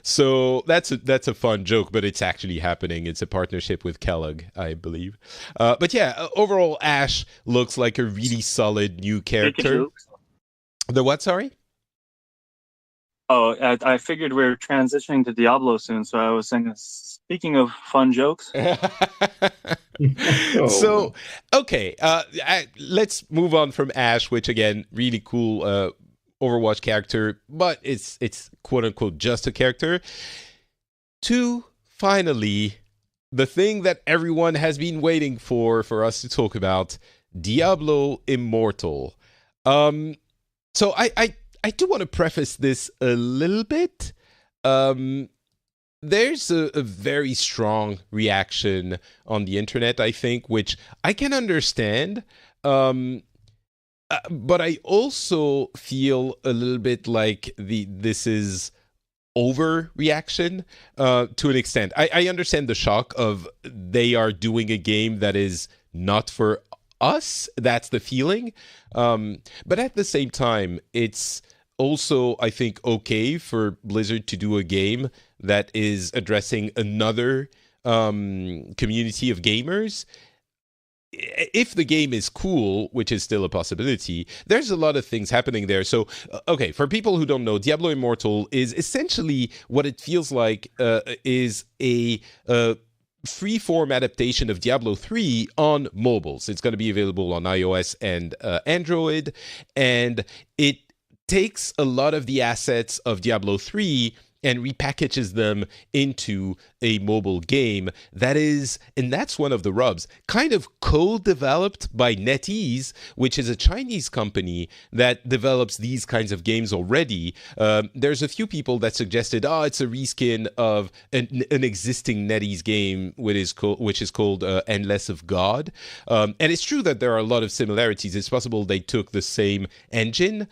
so that's a fun joke, but it's actually happening. It's a partnership with Kellogg, I believe. But yeah, overall, Ash looks like a really solid new character. The what? Sorry. Oh, I figured we are transitioning to Diablo soon, so I was saying, speaking of fun jokes. So, okay, let's move on from Ash, which again, really cool Overwatch character, but it's quote unquote just a character, to finally the thing that everyone has been waiting for us to talk about, Diablo Immortal. So I do want to preface this a little bit. There's a very strong reaction on the internet, I think, which I can understand. But I also feel a little bit like this is overreaction to an extent. I understand the shock of they are doing a game that is not for us. That's the feeling. But at the same time, it's also, I think, okay for Blizzard to do a game that is addressing another community of gamers. If the game is cool, which is still a possibility, there's a lot of things happening there. So, okay, for people who don't know, Diablo Immortal is essentially what it feels like is a free-form adaptation of Diablo 3 on mobiles. It's going to be available on iOS and Android, and it takes a lot of the assets of Diablo 3 and repackages them into a mobile game that is, and that's one of the rubs, kind of co-developed by NetEase, which is a Chinese company that develops these kinds of games already. There's a few people that suggested, it's a reskin of an existing NetEase game, which is called Endless of God. And it's true that there are a lot of similarities. It's possible they took the same engine.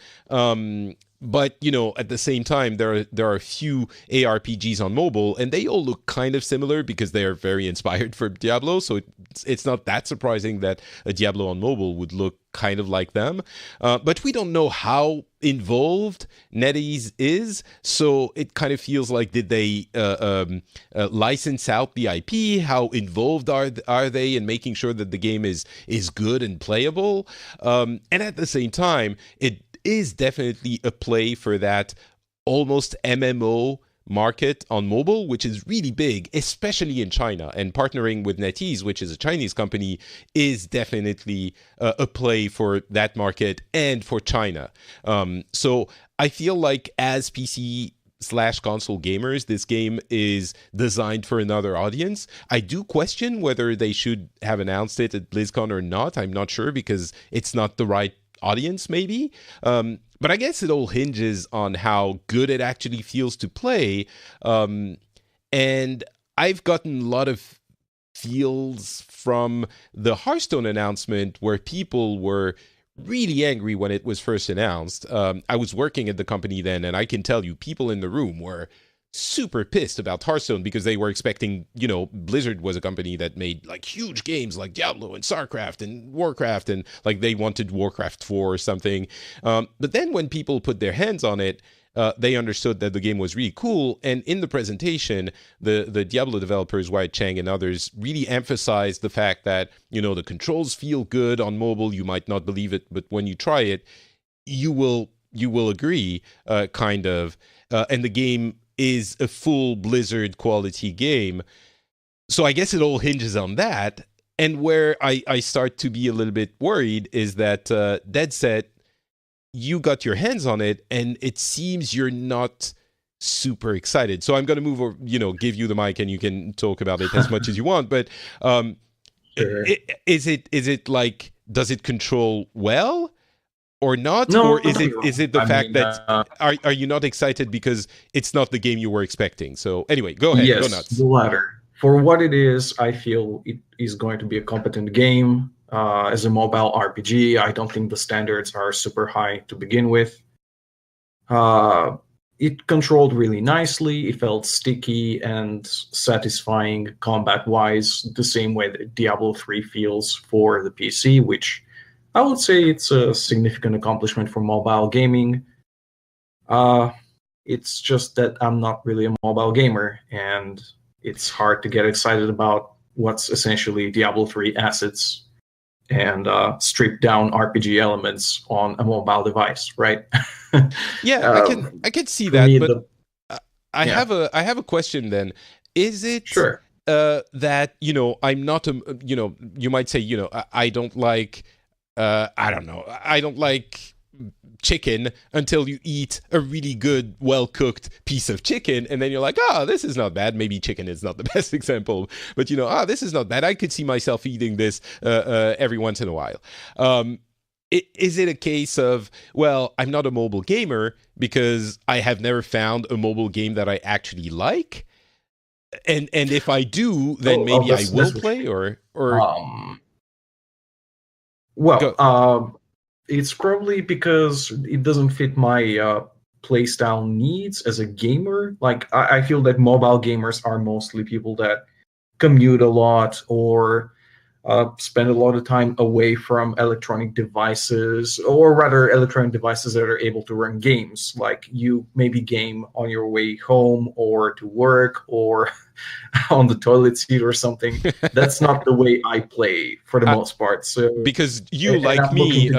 But, at the same time, there are a few ARPGs on mobile, and they all look kind of similar because they are very inspired for Diablo. So it's not that surprising that a Diablo on mobile would look kind of like them. But we don't know how involved NetEase is. So it kind of feels like, did they license out the IP? How involved are they in making sure that the game is good and playable? And at the same time, it is definitely a play for that almost MMO market on mobile, which is really big, especially in China. And partnering with NetEase, which is a Chinese company, is definitely a play for that market and for China. So I feel like as PC/console gamers, this game is designed for another audience. I do question whether they should have announced it at BlizzCon or not. I'm not sure because it's not the right audience, maybe. But I guess it all hinges on how good it actually feels to play. And I've gotten a lot of feels from the Hearthstone announcement where people were really angry when it was first announced. I was working at the company then, and I can tell you people in the room were super pissed about Hearthstone because they were expecting, Blizzard was a company that made like huge games like Diablo and StarCraft and Warcraft, and like they wanted Warcraft 4 or something. But then when people put their hands on it, they understood that the game was really cool. And in the presentation, the Diablo developers, Wyatt Chang and others, really emphasized the fact that, the controls feel good on mobile. You might not believe it, but when you try it, you will agree, kind of. And the game is a full Blizzard quality game. So I guess it all hinges on that. And where I start to be a little bit worried is that Deadset, you got your hands on it, and it seems you're not super excited. So I'm going to move over, give you the mic, and you can talk about it as much as you want. But Sure. Is it like, does it control well? Or not? No, or is it the fact that are you not excited because it's not the game you were expecting? So anyway, go ahead. Go nuts. The latter. For what it is, I feel it is going to be a competent game. as a mobile RPG. I don't think the standards are super high to begin with. It controlled really nicely. It felt sticky and satisfying combat-wise, the same way that Diablo 3 feels for the PC, which I would say it's a significant accomplishment for mobile gaming. It's just that I'm not really a mobile gamer, and it's hard to get excited about what's essentially Diablo 3 assets and stripped down RPG elements on a mobile device, right? Yeah, I can see that, but I have a question then. Is it sure that I'm not a you might say I don't like I don't know, I don't like chicken until you eat a really good, well-cooked piece of chicken, and then you're like, this is not bad. Maybe chicken is not the best example, but this is not bad. I could see myself eating this every once in a while. Is it a case of, well, I'm not a mobile gamer because I have never found a mobile game that I actually like, and if I do, then maybe I will play, or it's probably because it doesn't fit my playstyle needs as a gamer. Like, I feel that mobile gamers are mostly people that commute a lot or spend a lot of time away from electronic devices, or rather electronic devices that are able to run games. Like, you maybe game on your way home or to work or on the toilet seat or something. That's not the way I play for the most part. So because you, like me,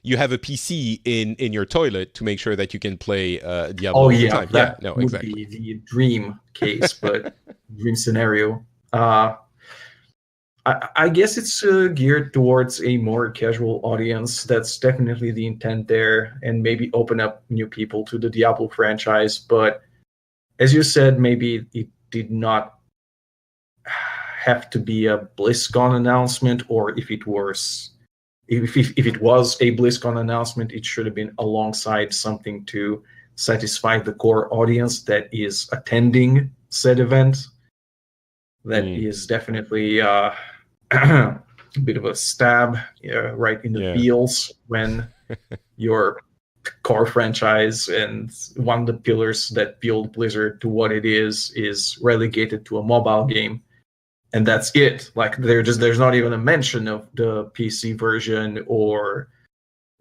you have a PC in your toilet to make sure that you can play Diablo all the time. That would be the dream case, but dream scenario. I guess it's geared towards a more casual audience. That's definitely the intent there, and maybe open up new people to the Diablo franchise. But as you said, maybe it did not have to be a BlizzCon announcement, or if it was a BlizzCon announcement, it should have been alongside something to satisfy the core audience that is attending said event. That is definitely a bit of a stab right in the feels when your core franchise and one of the pillars that build Blizzard to what it is relegated to a mobile game, and that's it. Like, there's not even a mention of the PC version or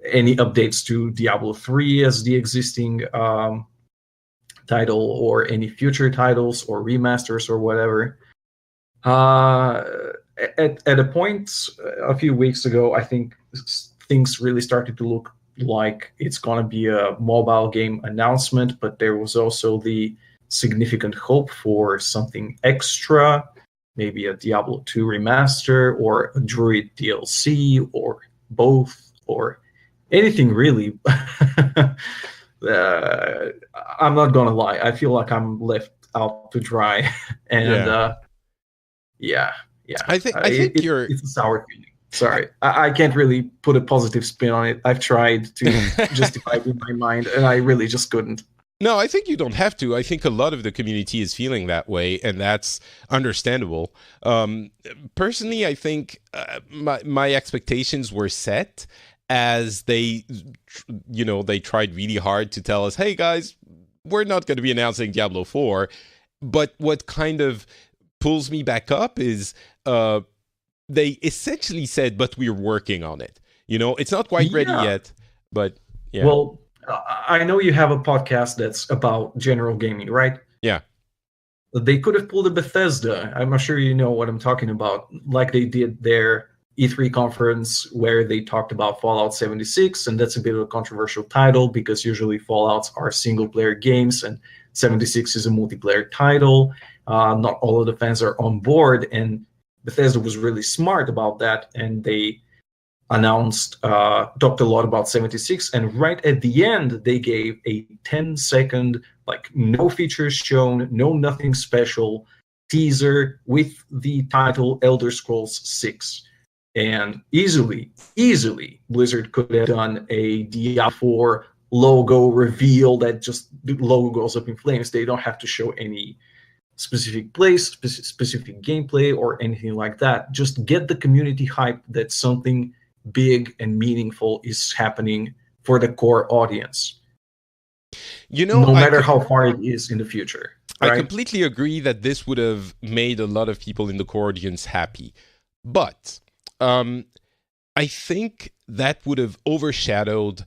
any updates to Diablo 3 as the existing title, or any future titles or remasters or whatever. At a point a few weeks ago, I think things really started to look like it's going to be a mobile game announcement, but there was also the significant hope for something extra, maybe a Diablo 2 remaster or a Druid DLC or both or anything really. I'm not going to lie. I feel like I'm left out to dry. And yeah. I think it's a sour feeling. Sorry, I can't really put a positive spin on it. I've tried to justify it in my mind, and I really just couldn't. No, I think you don't have to. I think a lot of the community is feeling that way, and that's understandable. Personally, I think my expectations were set as they tried really hard to tell us, hey guys, we're not going to be announcing Diablo 4. But what kind of pulls me back up is they essentially said, but we're working on it. It's not quite ready yet, but yeah. Well, I know you have a podcast that's about general gaming, right? Yeah. They could have pulled a Bethesda. I'm not sure you know what I'm talking about. Like they did their E3 conference where they talked about Fallout 76, and that's a bit of a controversial title because usually Fallouts are single-player games and 76 is a multiplayer title. Not all of the fans are on board, and Bethesda was really smart about that, and they talked a lot about 76, and right at the end, they gave a 10-second, no features shown, no nothing special teaser with the title Elder Scrolls 6. And easily, Blizzard could have done a Diablo 4 logo reveal that just the logo goes up in flames. They don't have to show any specific place, specific gameplay, or anything like that. Just get the community hype that something big and meaningful is happening for the core audience. No matter how far it is in the future. Right? I completely agree that this would have made a lot of people in the core audience happy. But I think that would have overshadowed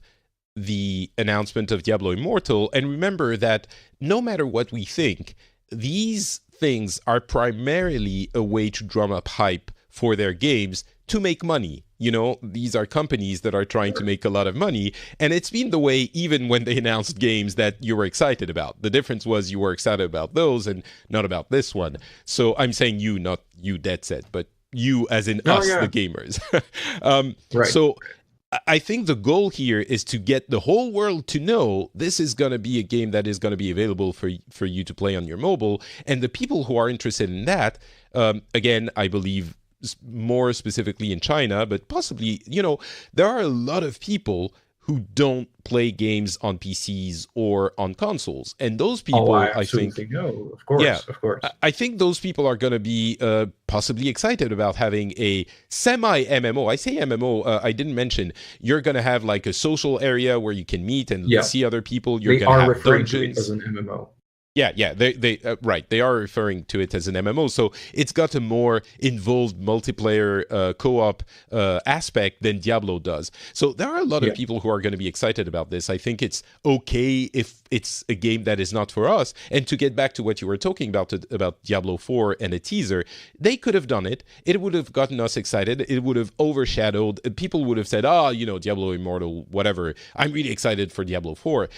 the announcement of Diablo Immortal. And remember that no matter what we think, these things are primarily a way to drum up hype for their games to make money. These are companies that are trying to make a lot of money, and it's been the way even when they announced games that you were excited about. The difference was you were excited about those and not about this one. So I'm saying you, not you, Deadset, but you as in us, the gamers. Right. So I think the goal here is to get the whole world to know this is going to be a game that is going to be available for you to play on your mobile. And the people who are interested in that, again, I believe more specifically in China, but possibly, there are a lot of people who don't play games on PCs or on consoles. And those people, I think... No, of course, of course. I think those people are going to be possibly excited about having a semi-MMO. I say MMO, I didn't mention, you're going to have like a social area where you can meet and see other people. You're going to have dungeons. To it as an MMO. Yeah, they right. They are referring to it as an MMO, so it's got a more involved multiplayer co-op aspect than Diablo does. So there are a lot of people who are going to be excited about this. I think it's okay if it's a game that is not for us. And to get back to what you were talking about Diablo 4 and a teaser, they could have done it. It would have gotten us excited. It would have overshadowed. People would have said, Diablo Immortal, whatever. I'm really excited for Diablo 4.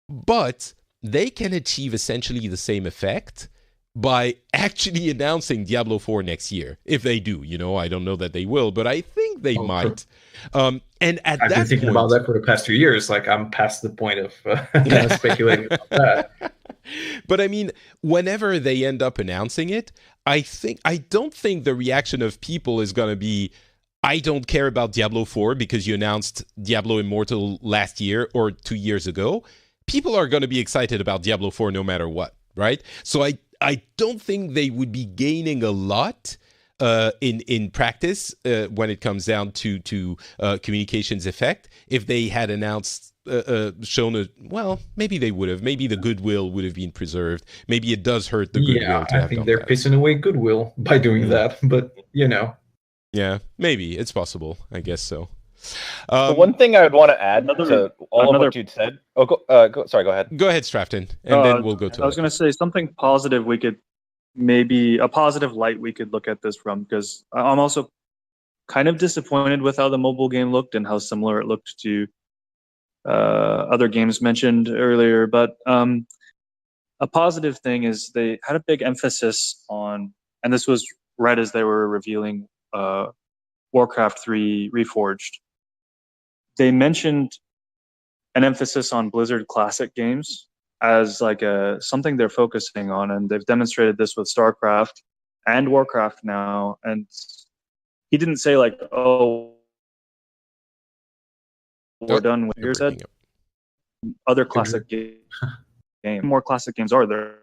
But they can achieve essentially the same effect by actually announcing Diablo 4 next year. If they do, I don't know that they will, but I think they might. And at I've been thinking about that for the past 2 years. Like, I'm past the point of speculating about that. But I mean, whenever they end up announcing it, I don't think the reaction of people is going to be, I don't care about Diablo 4 because you announced Diablo Immortal last year or 2 years ago. People are going to be excited about Diablo 4 no matter what, right? So I don't think they would be gaining a lot in practice when it comes down to communications effect if they had announced, maybe they would have. Maybe the goodwill would have been preserved. Maybe it does hurt the goodwill. Yeah, I think they're pissing away goodwill by doing that, but Yeah, maybe. It's possible. I guess so. The one thing I would want to add to all of what you'd said. Oh, go ahead. Go ahead, Straften, and then we'll go to. I was going to say something positive. We could maybe a positive light we could look at this from, because I'm also kind of disappointed with how the mobile game looked and how similar it looked to other games mentioned earlier. But a positive thing is they had a big emphasis on, and this was right as they were revealing Warcraft 3 Reforged. They mentioned an emphasis on Blizzard classic games as like something they're focusing on, and they've demonstrated this with StarCraft and Warcraft now. And he didn't say like, "Oh, we're done with." Here's that other classic game. More classic games are there.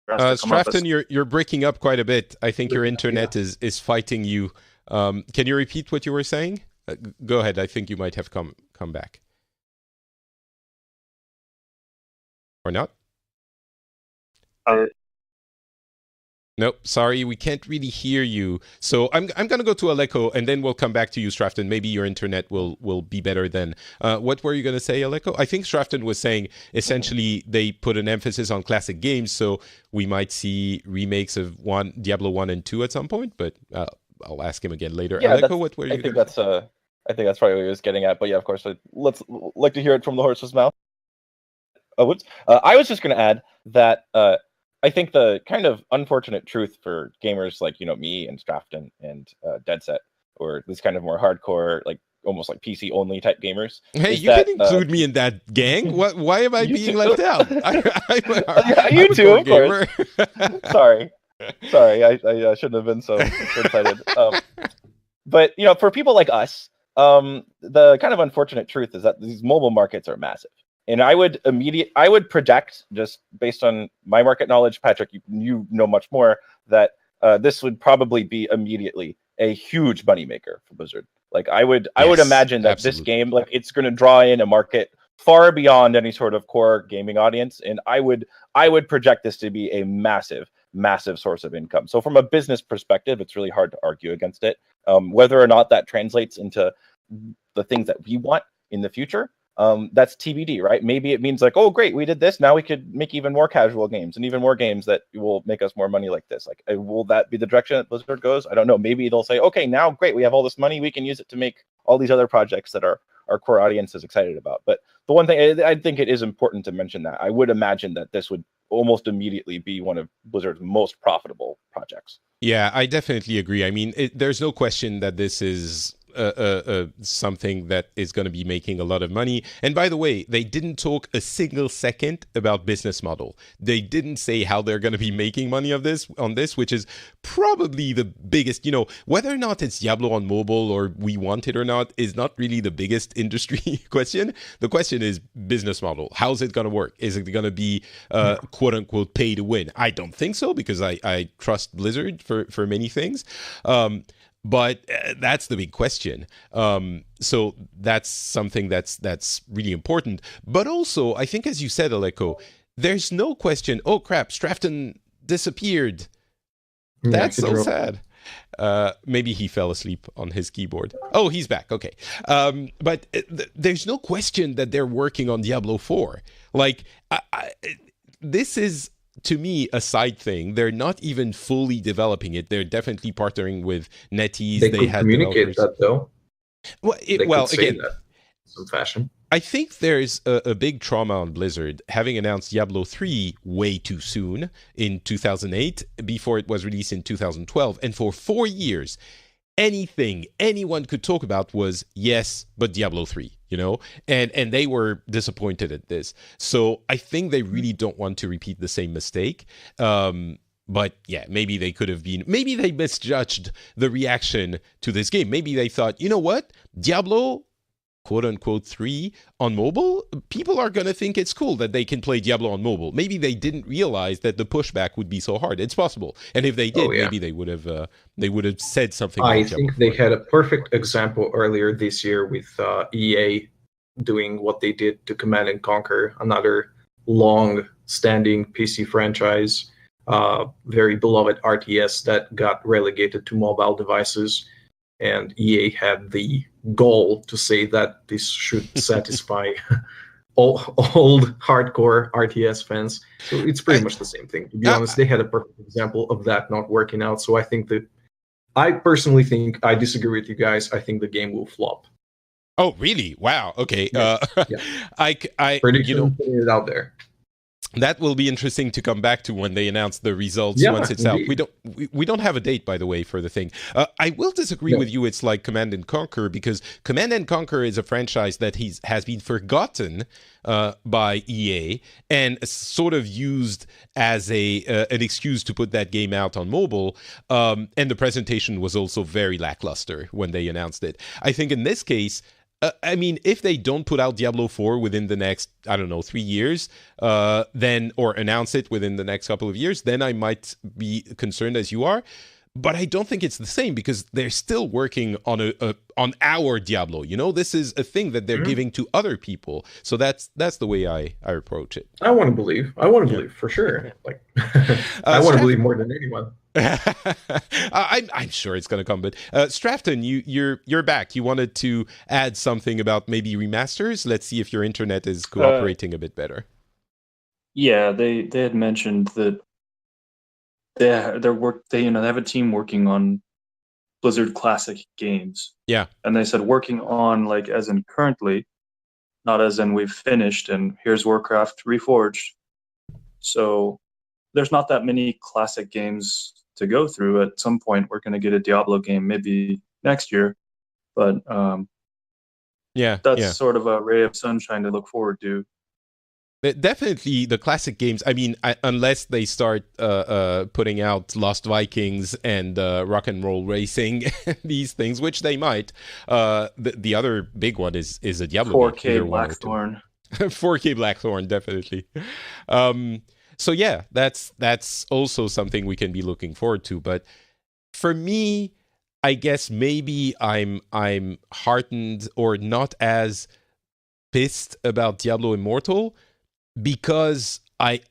Straften, you're breaking up quite a bit. I think your internet is fighting you. Can you repeat what you were saying? Go ahead. I think you might have come back. Or not? Nope, sorry, we can't really hear you. So I'm going to go to Aleco, and then we'll come back to you, Straften. Maybe your internet will be better then. What were you going to say, Aleco? I think Straften was saying, essentially, they put an emphasis on classic games, so we might see remakes of Diablo 1 and 2 at some point, but I'll ask him again later. Yeah, Aleco, what were you going to say? I think that's probably what he was getting at. But yeah, of course, let's like to hear it from the horse's mouth. I was just going to add that I think the kind of unfortunate truth for gamers like me and Straften and Deadset, or this kind of more hardcore, like almost like PC only type gamers. Hey, you can include me in that gang. Why am I being left out? I'm you too, of course. Sorry, I shouldn't have been so excited. But for people like us, the kind of unfortunate truth is that these mobile markets are massive. And I would project, just based on my market knowledge, Patrick, you know much more, that this would probably be immediately a huge moneymaker for Blizzard. Like I would imagine that this game, like it's going to draw in a market far beyond any sort of core gaming audience, and I would project this to be a massive source of income. So from a business perspective, it's really hard to argue against it. Whether or not that translates into the things that we want in the future, that's TBD, right? Maybe it means like, oh great, we did this, now we could make even more casual games and even more games that will make us more money like this. Like, will that be the direction that Blizzard goes? I don't know. Maybe they'll say, okay, now great, we have all this money, we can use it to make all these other projects that our core audience is excited about. But the one thing I think it is important to mention, that I would imagine that this would almost immediately be one of Blizzard's most profitable projects. Yeah, I definitely agree. I mean, there's no question that this is something that is going to be making a lot of money. And by the way, they didn't talk a single second about business model. They didn't say how they're going to be making money on this, which is probably the biggest, whether or not it's Diablo on mobile or we want it or not is not really the biggest industry question. The question is business model. How's it going to work? Is it going to be quote unquote pay to win? I don't think so, because I trust Blizzard for many things. But that's the big question. So that's something that's really important. But also, I think, as you said, Aleco, there's no question, oh crap, Straften disappeared. That's so sad. Maybe he fell asleep on his keyboard. Oh, he's back. Okay. But there's no question that they're working on Diablo 4. Like, this is, to me, a side thing. They're not even fully developing it. They're definitely partnering with NetEase. They could communicate that, though. Well, again, that in some fashion. I think there's a big trauma on Blizzard having announced Diablo 3 way too soon in 2008, before it was released in 2012. And for 4 years, anything anyone could talk about was, yes, but Diablo 3. And they were disappointed at this. So I think they really don't want to repeat the same mistake. But yeah, maybe they misjudged the reaction to this game. Maybe they thought, you know what, Diablo, quote unquote 3 on mobile, people are going to think it's cool that they can play Diablo on mobile. Maybe they didn't realize that the pushback would be so hard. It's possible. And if they did, maybe they would have said something. I think they had a perfect example earlier this year with EA doing what they did to Command and Conquer, another long-standing PC franchise, very beloved RTS that got relegated to mobile devices. And EA had the goal to say that this should satisfy old hardcore RTS fans. So it's pretty much the same thing. To be honest, they had a perfect example of that not working out. So I personally think, I disagree with you guys. I think the game will flop. Oh, really? Wow. Okay. Yeah. Prediction, putting it out there. That will be interesting to come back to when they announce the results once it's indeed. out. We don't have a date, by the way, for the thing. I will disagree with you. It's like Command and Conquer, because Command and Conquer is a franchise that has been forgotten by EA and sort of used as an excuse to put that game out on mobile. And the presentation was also very lackluster when they announced it. I think in this case, I mean, if they don't put out Diablo 4 within the next, 3 years, then, or announce it within the next couple of years, then I might be concerned as you are. But I don't think it's the same, because they're still working on on our Diablo. This is a thing that they're giving to other people. So that's the way I approach it. I want to believe. For sure. Like, I want to believe more than anyone. I'm sure it's going to come, but Straften, you're back. You wanted to add something about maybe remasters. Let's see if your internet is cooperating a bit better. Yeah, they had mentioned that they have a team working on Blizzard classic games. Yeah, and they said working on, like, as in currently, not as in we've finished and here's Warcraft Reforged. So there's not that many classic games to go through. At some point, we're going to get a Diablo game, maybe next year. But that's sort of a ray of sunshine to look forward to. Definitely the classic games. I mean, unless they start putting out Lost Vikings and Rock and Roll Racing, these things, which they might. The other big one is a Diablo 4K Blackthorn. 4K Blackthorn, definitely. So yeah, that's also something we can be looking forward to. But for me, I guess maybe I'm heartened or not as pissed about Diablo Immortal because I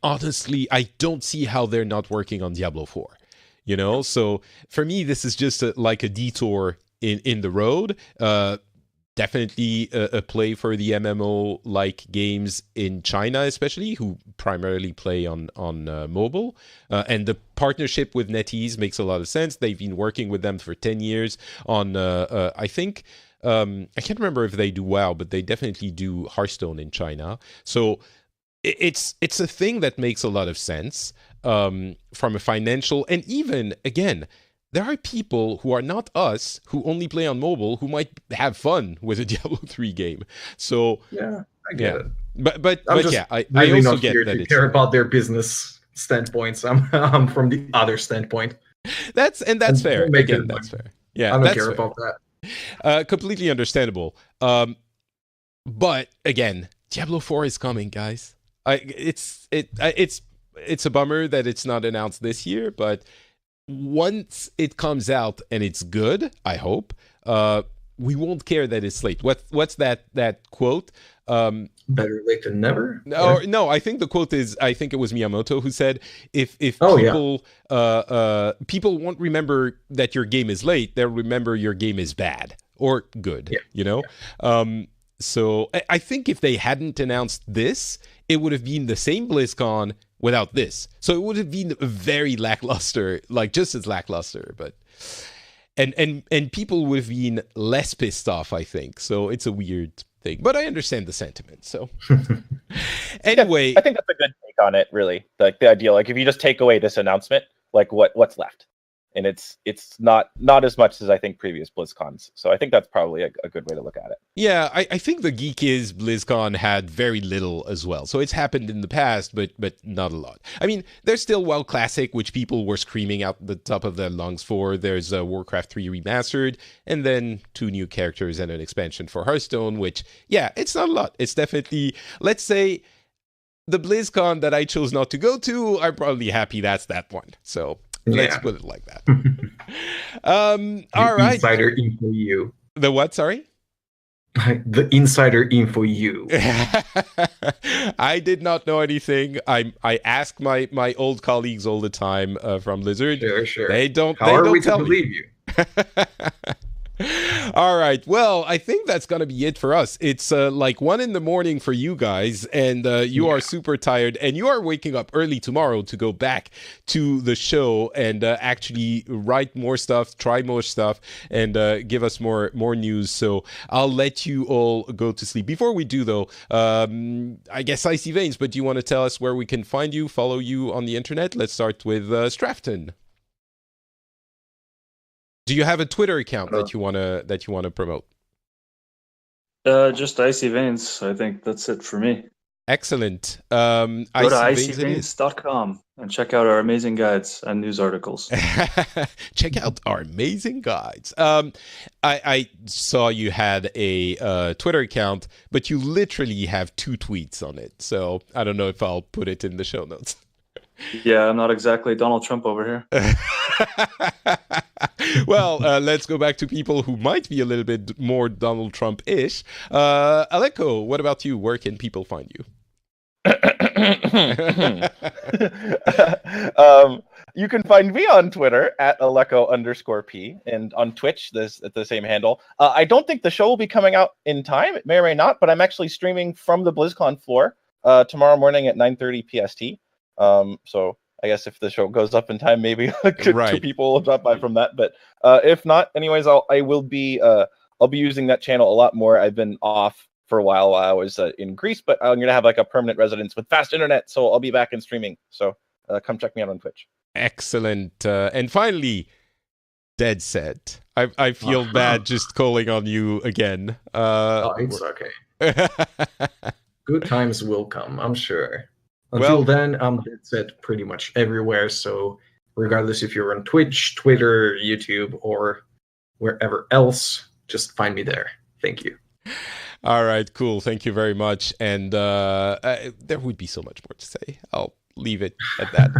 don't see how they're not working on Diablo 4. You know, so for me, this is just like a detour in the road. Definitely a play for the MMO-like games in China, especially, who primarily play on mobile. And the partnership with NetEase makes a lot of sense. They've been working with them for 10 years on, I think, I can't remember if they do WoW, but they definitely do Hearthstone in China. So it's a thing that makes a lot of sense from a financial, and even, again, there are people who are not us, who only play on mobile, who might have fun with a Diablo 3 game. So yeah, I get it. But yeah, I really also not get here that to it's care about their business standpoints. I'm from the other standpoint. That's fair. Again, that's fair. Yeah, I don't that's care fair. about that. Completely understandable. But again, Diablo 4 is coming, guys. It's a bummer that it's not announced this year, but once it comes out and it's good, I hope, we won't care that it's late. What's that quote? Better late than never? No, I think the quote is, I think it was Miyamoto who said, if people won't remember that your game is late, they'll remember your game is bad or good, you know? Yeah. So I think if they hadn't announced this, it would have been the same BlizzCon without this. So it would have been very lackluster, like just as lackluster, but and people would have been less pissed off, I think. So it's a weird thing, but I understand the sentiment. So anyway, yeah, I think that's a good take on it, really. Like the idea, like if you just take away this announcement, like what's left? And it's not as much as I think previous BlizzCons. So I think that's probably a good way to look at it. Yeah, I think the Geek Is BlizzCon had very little as well. So it's happened in the past, but not a lot. I mean, there's still WoW Classic, which people were screaming out the top of their lungs for. There's Warcraft 3 Remastered, and then 2 new characters and an expansion for Hearthstone, which, yeah, it's not a lot. It's definitely, let's say, the BlizzCon that I chose not to go to, I'm probably happy that's that one. So let's put it like that. All right. Insider info you. The what? Sorry? The insider info you. I did not know anything. I ask my old colleagues all the time from Blizzard. Sure. They don't. How they are don't we tell to believe you? All right. Well, I think that's going to be it for us. It's like 1 a.m. for you guys, and you are super tired, and you are waking up early tomorrow to go back to the show and actually write more stuff, try more stuff, and give us more news. So I'll let you all go to sleep. Before we do, though, I guess Icy Veins, but do you want to tell us where we can find you, follow you on the internet? Let's start with Straften. Do you have a Twitter account that you wanna promote? Just Icy Veins. I think that's it for me. Excellent. Go to icyveins.com and check out our amazing guides and news articles. Check out our amazing guides. I saw you had a Twitter account, but you literally have 2 tweets on it. So I don't know if I'll put it in the show notes. Yeah, I'm not exactly Donald Trump over here. Well, let's go back to people who might be a little bit more Donald Trump-ish. Aleco, what about you? Where can people find you? You can find me on Twitter at Aleco_P and on Twitch at the same handle. I don't think the show will be coming out in time. It may or may not, but I'm actually streaming from the BlizzCon floor tomorrow morning at 9:30 PST. So I guess if the show goes up in time, maybe 2 people will drop by from that. But if not, anyways, I'll be using that channel a lot more. I've been off for a while I was in Greece, but I'm gonna have like a permanent residence with fast internet, so I'll be back in streaming. So come check me out on Twitch. Excellent. And finally, Deadset. I feel bad just calling on you again. It's okay. Good times will come, I'm sure. Until then, I'm Deadset pretty much everywhere. So regardless if you're on Twitch, Twitter, YouTube, or wherever else, just find me there. Thank you. All right, cool. Thank you very much. And there would be so much more to say. I'll leave it at that.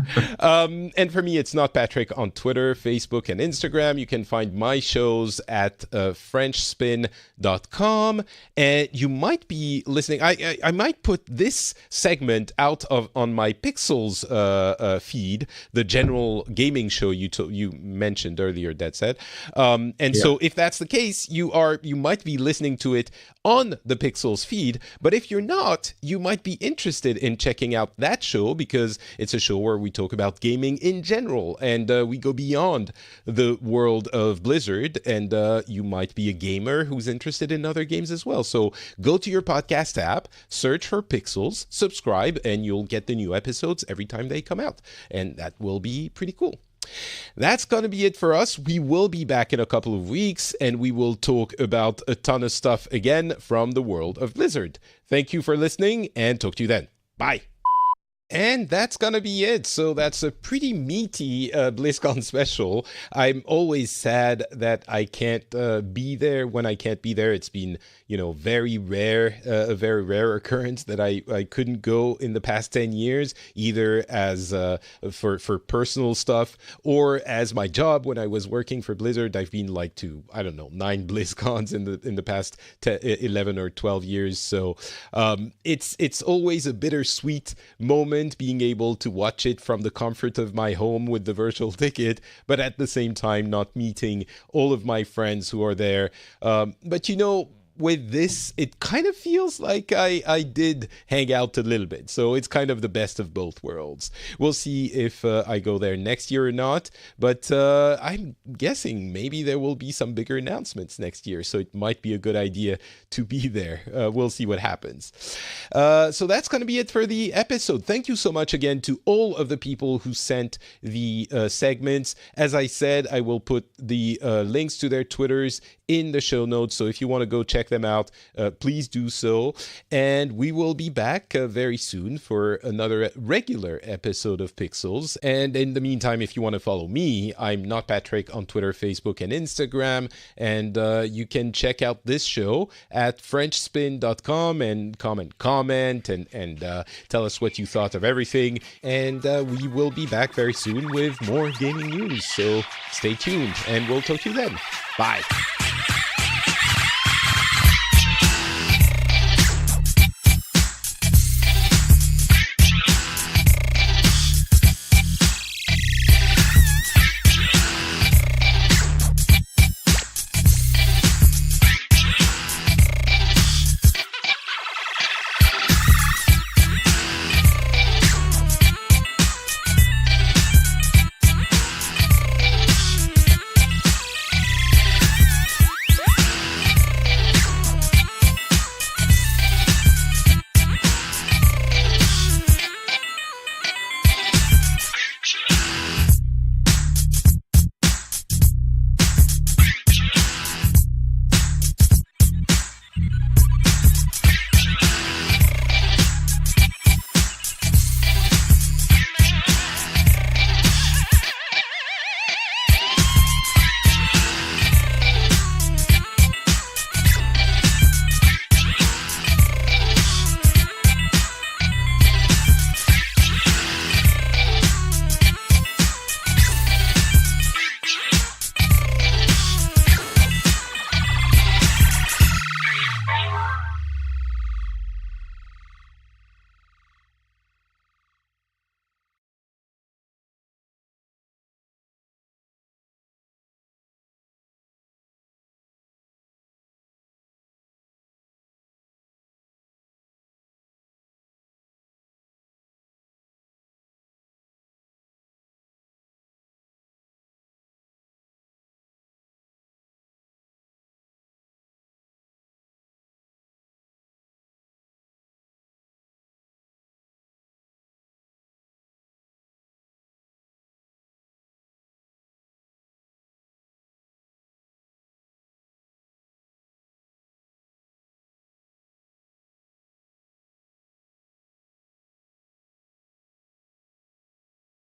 And for me, it's Not Patrick on Twitter, Facebook, and Instagram. You can find my shows at FrenchSpin.com. And you might be listening. I might put this segment out on my Pixels feed, the general gaming show you mentioned earlier, Deadset. So if that's the case, you might be listening to it on the Pixels feed. But if you're not, you might be interested in checking out that show, because it's a show where we talk about gaming in general, and we go beyond the world of Blizzard, and you might be a gamer who's interested in other games as well. So go to your podcast app, search for Pixels, subscribe, and you'll get the new episodes every time they come out, and that will be pretty cool. That's going to be it for us. We will be back in a couple of weeks, and we will talk about a ton of stuff again from the world of Blizzard. Thank you for listening, and talk to you then. Bye. And that's going to be it. So that's a pretty meaty BlizzCon special. I'm always sad that I can't be there when I can't be there. It's been, very rare, a very rare occurrence that I couldn't go in the past 10 years, either as for personal stuff or as my job. When I was working for Blizzard, I've been to, 9 BlizzCons in the past 11 or 12 years. So it's always a bittersweet moment being able to watch it from the comfort of my home with the virtual ticket, but at the same time not meeting all of my friends who are there. But with this, it kind of feels like I did hang out a little bit. So it's kind of the best of both worlds. We'll see if I go there next year or not. But I'm guessing maybe there will be some bigger announcements next year. So it might be a good idea to be there. We'll see what happens. So that's going to be it for the episode. Thank you so much again to all of the people who sent the segments. As I said, I will put the links to their Twitters in the show notes. So if you want to go check them out, please do so. And we will be back very soon for another regular episode of Pixels. And in the meantime, if you want to follow me, I'm Not Patrick on Twitter, Facebook, and Instagram. And you can check out this show at FrenchSpin.com and comment and tell us what you thought of everything. And we will be back very soon with more gaming news. So stay tuned, and we'll talk to you then. Bye.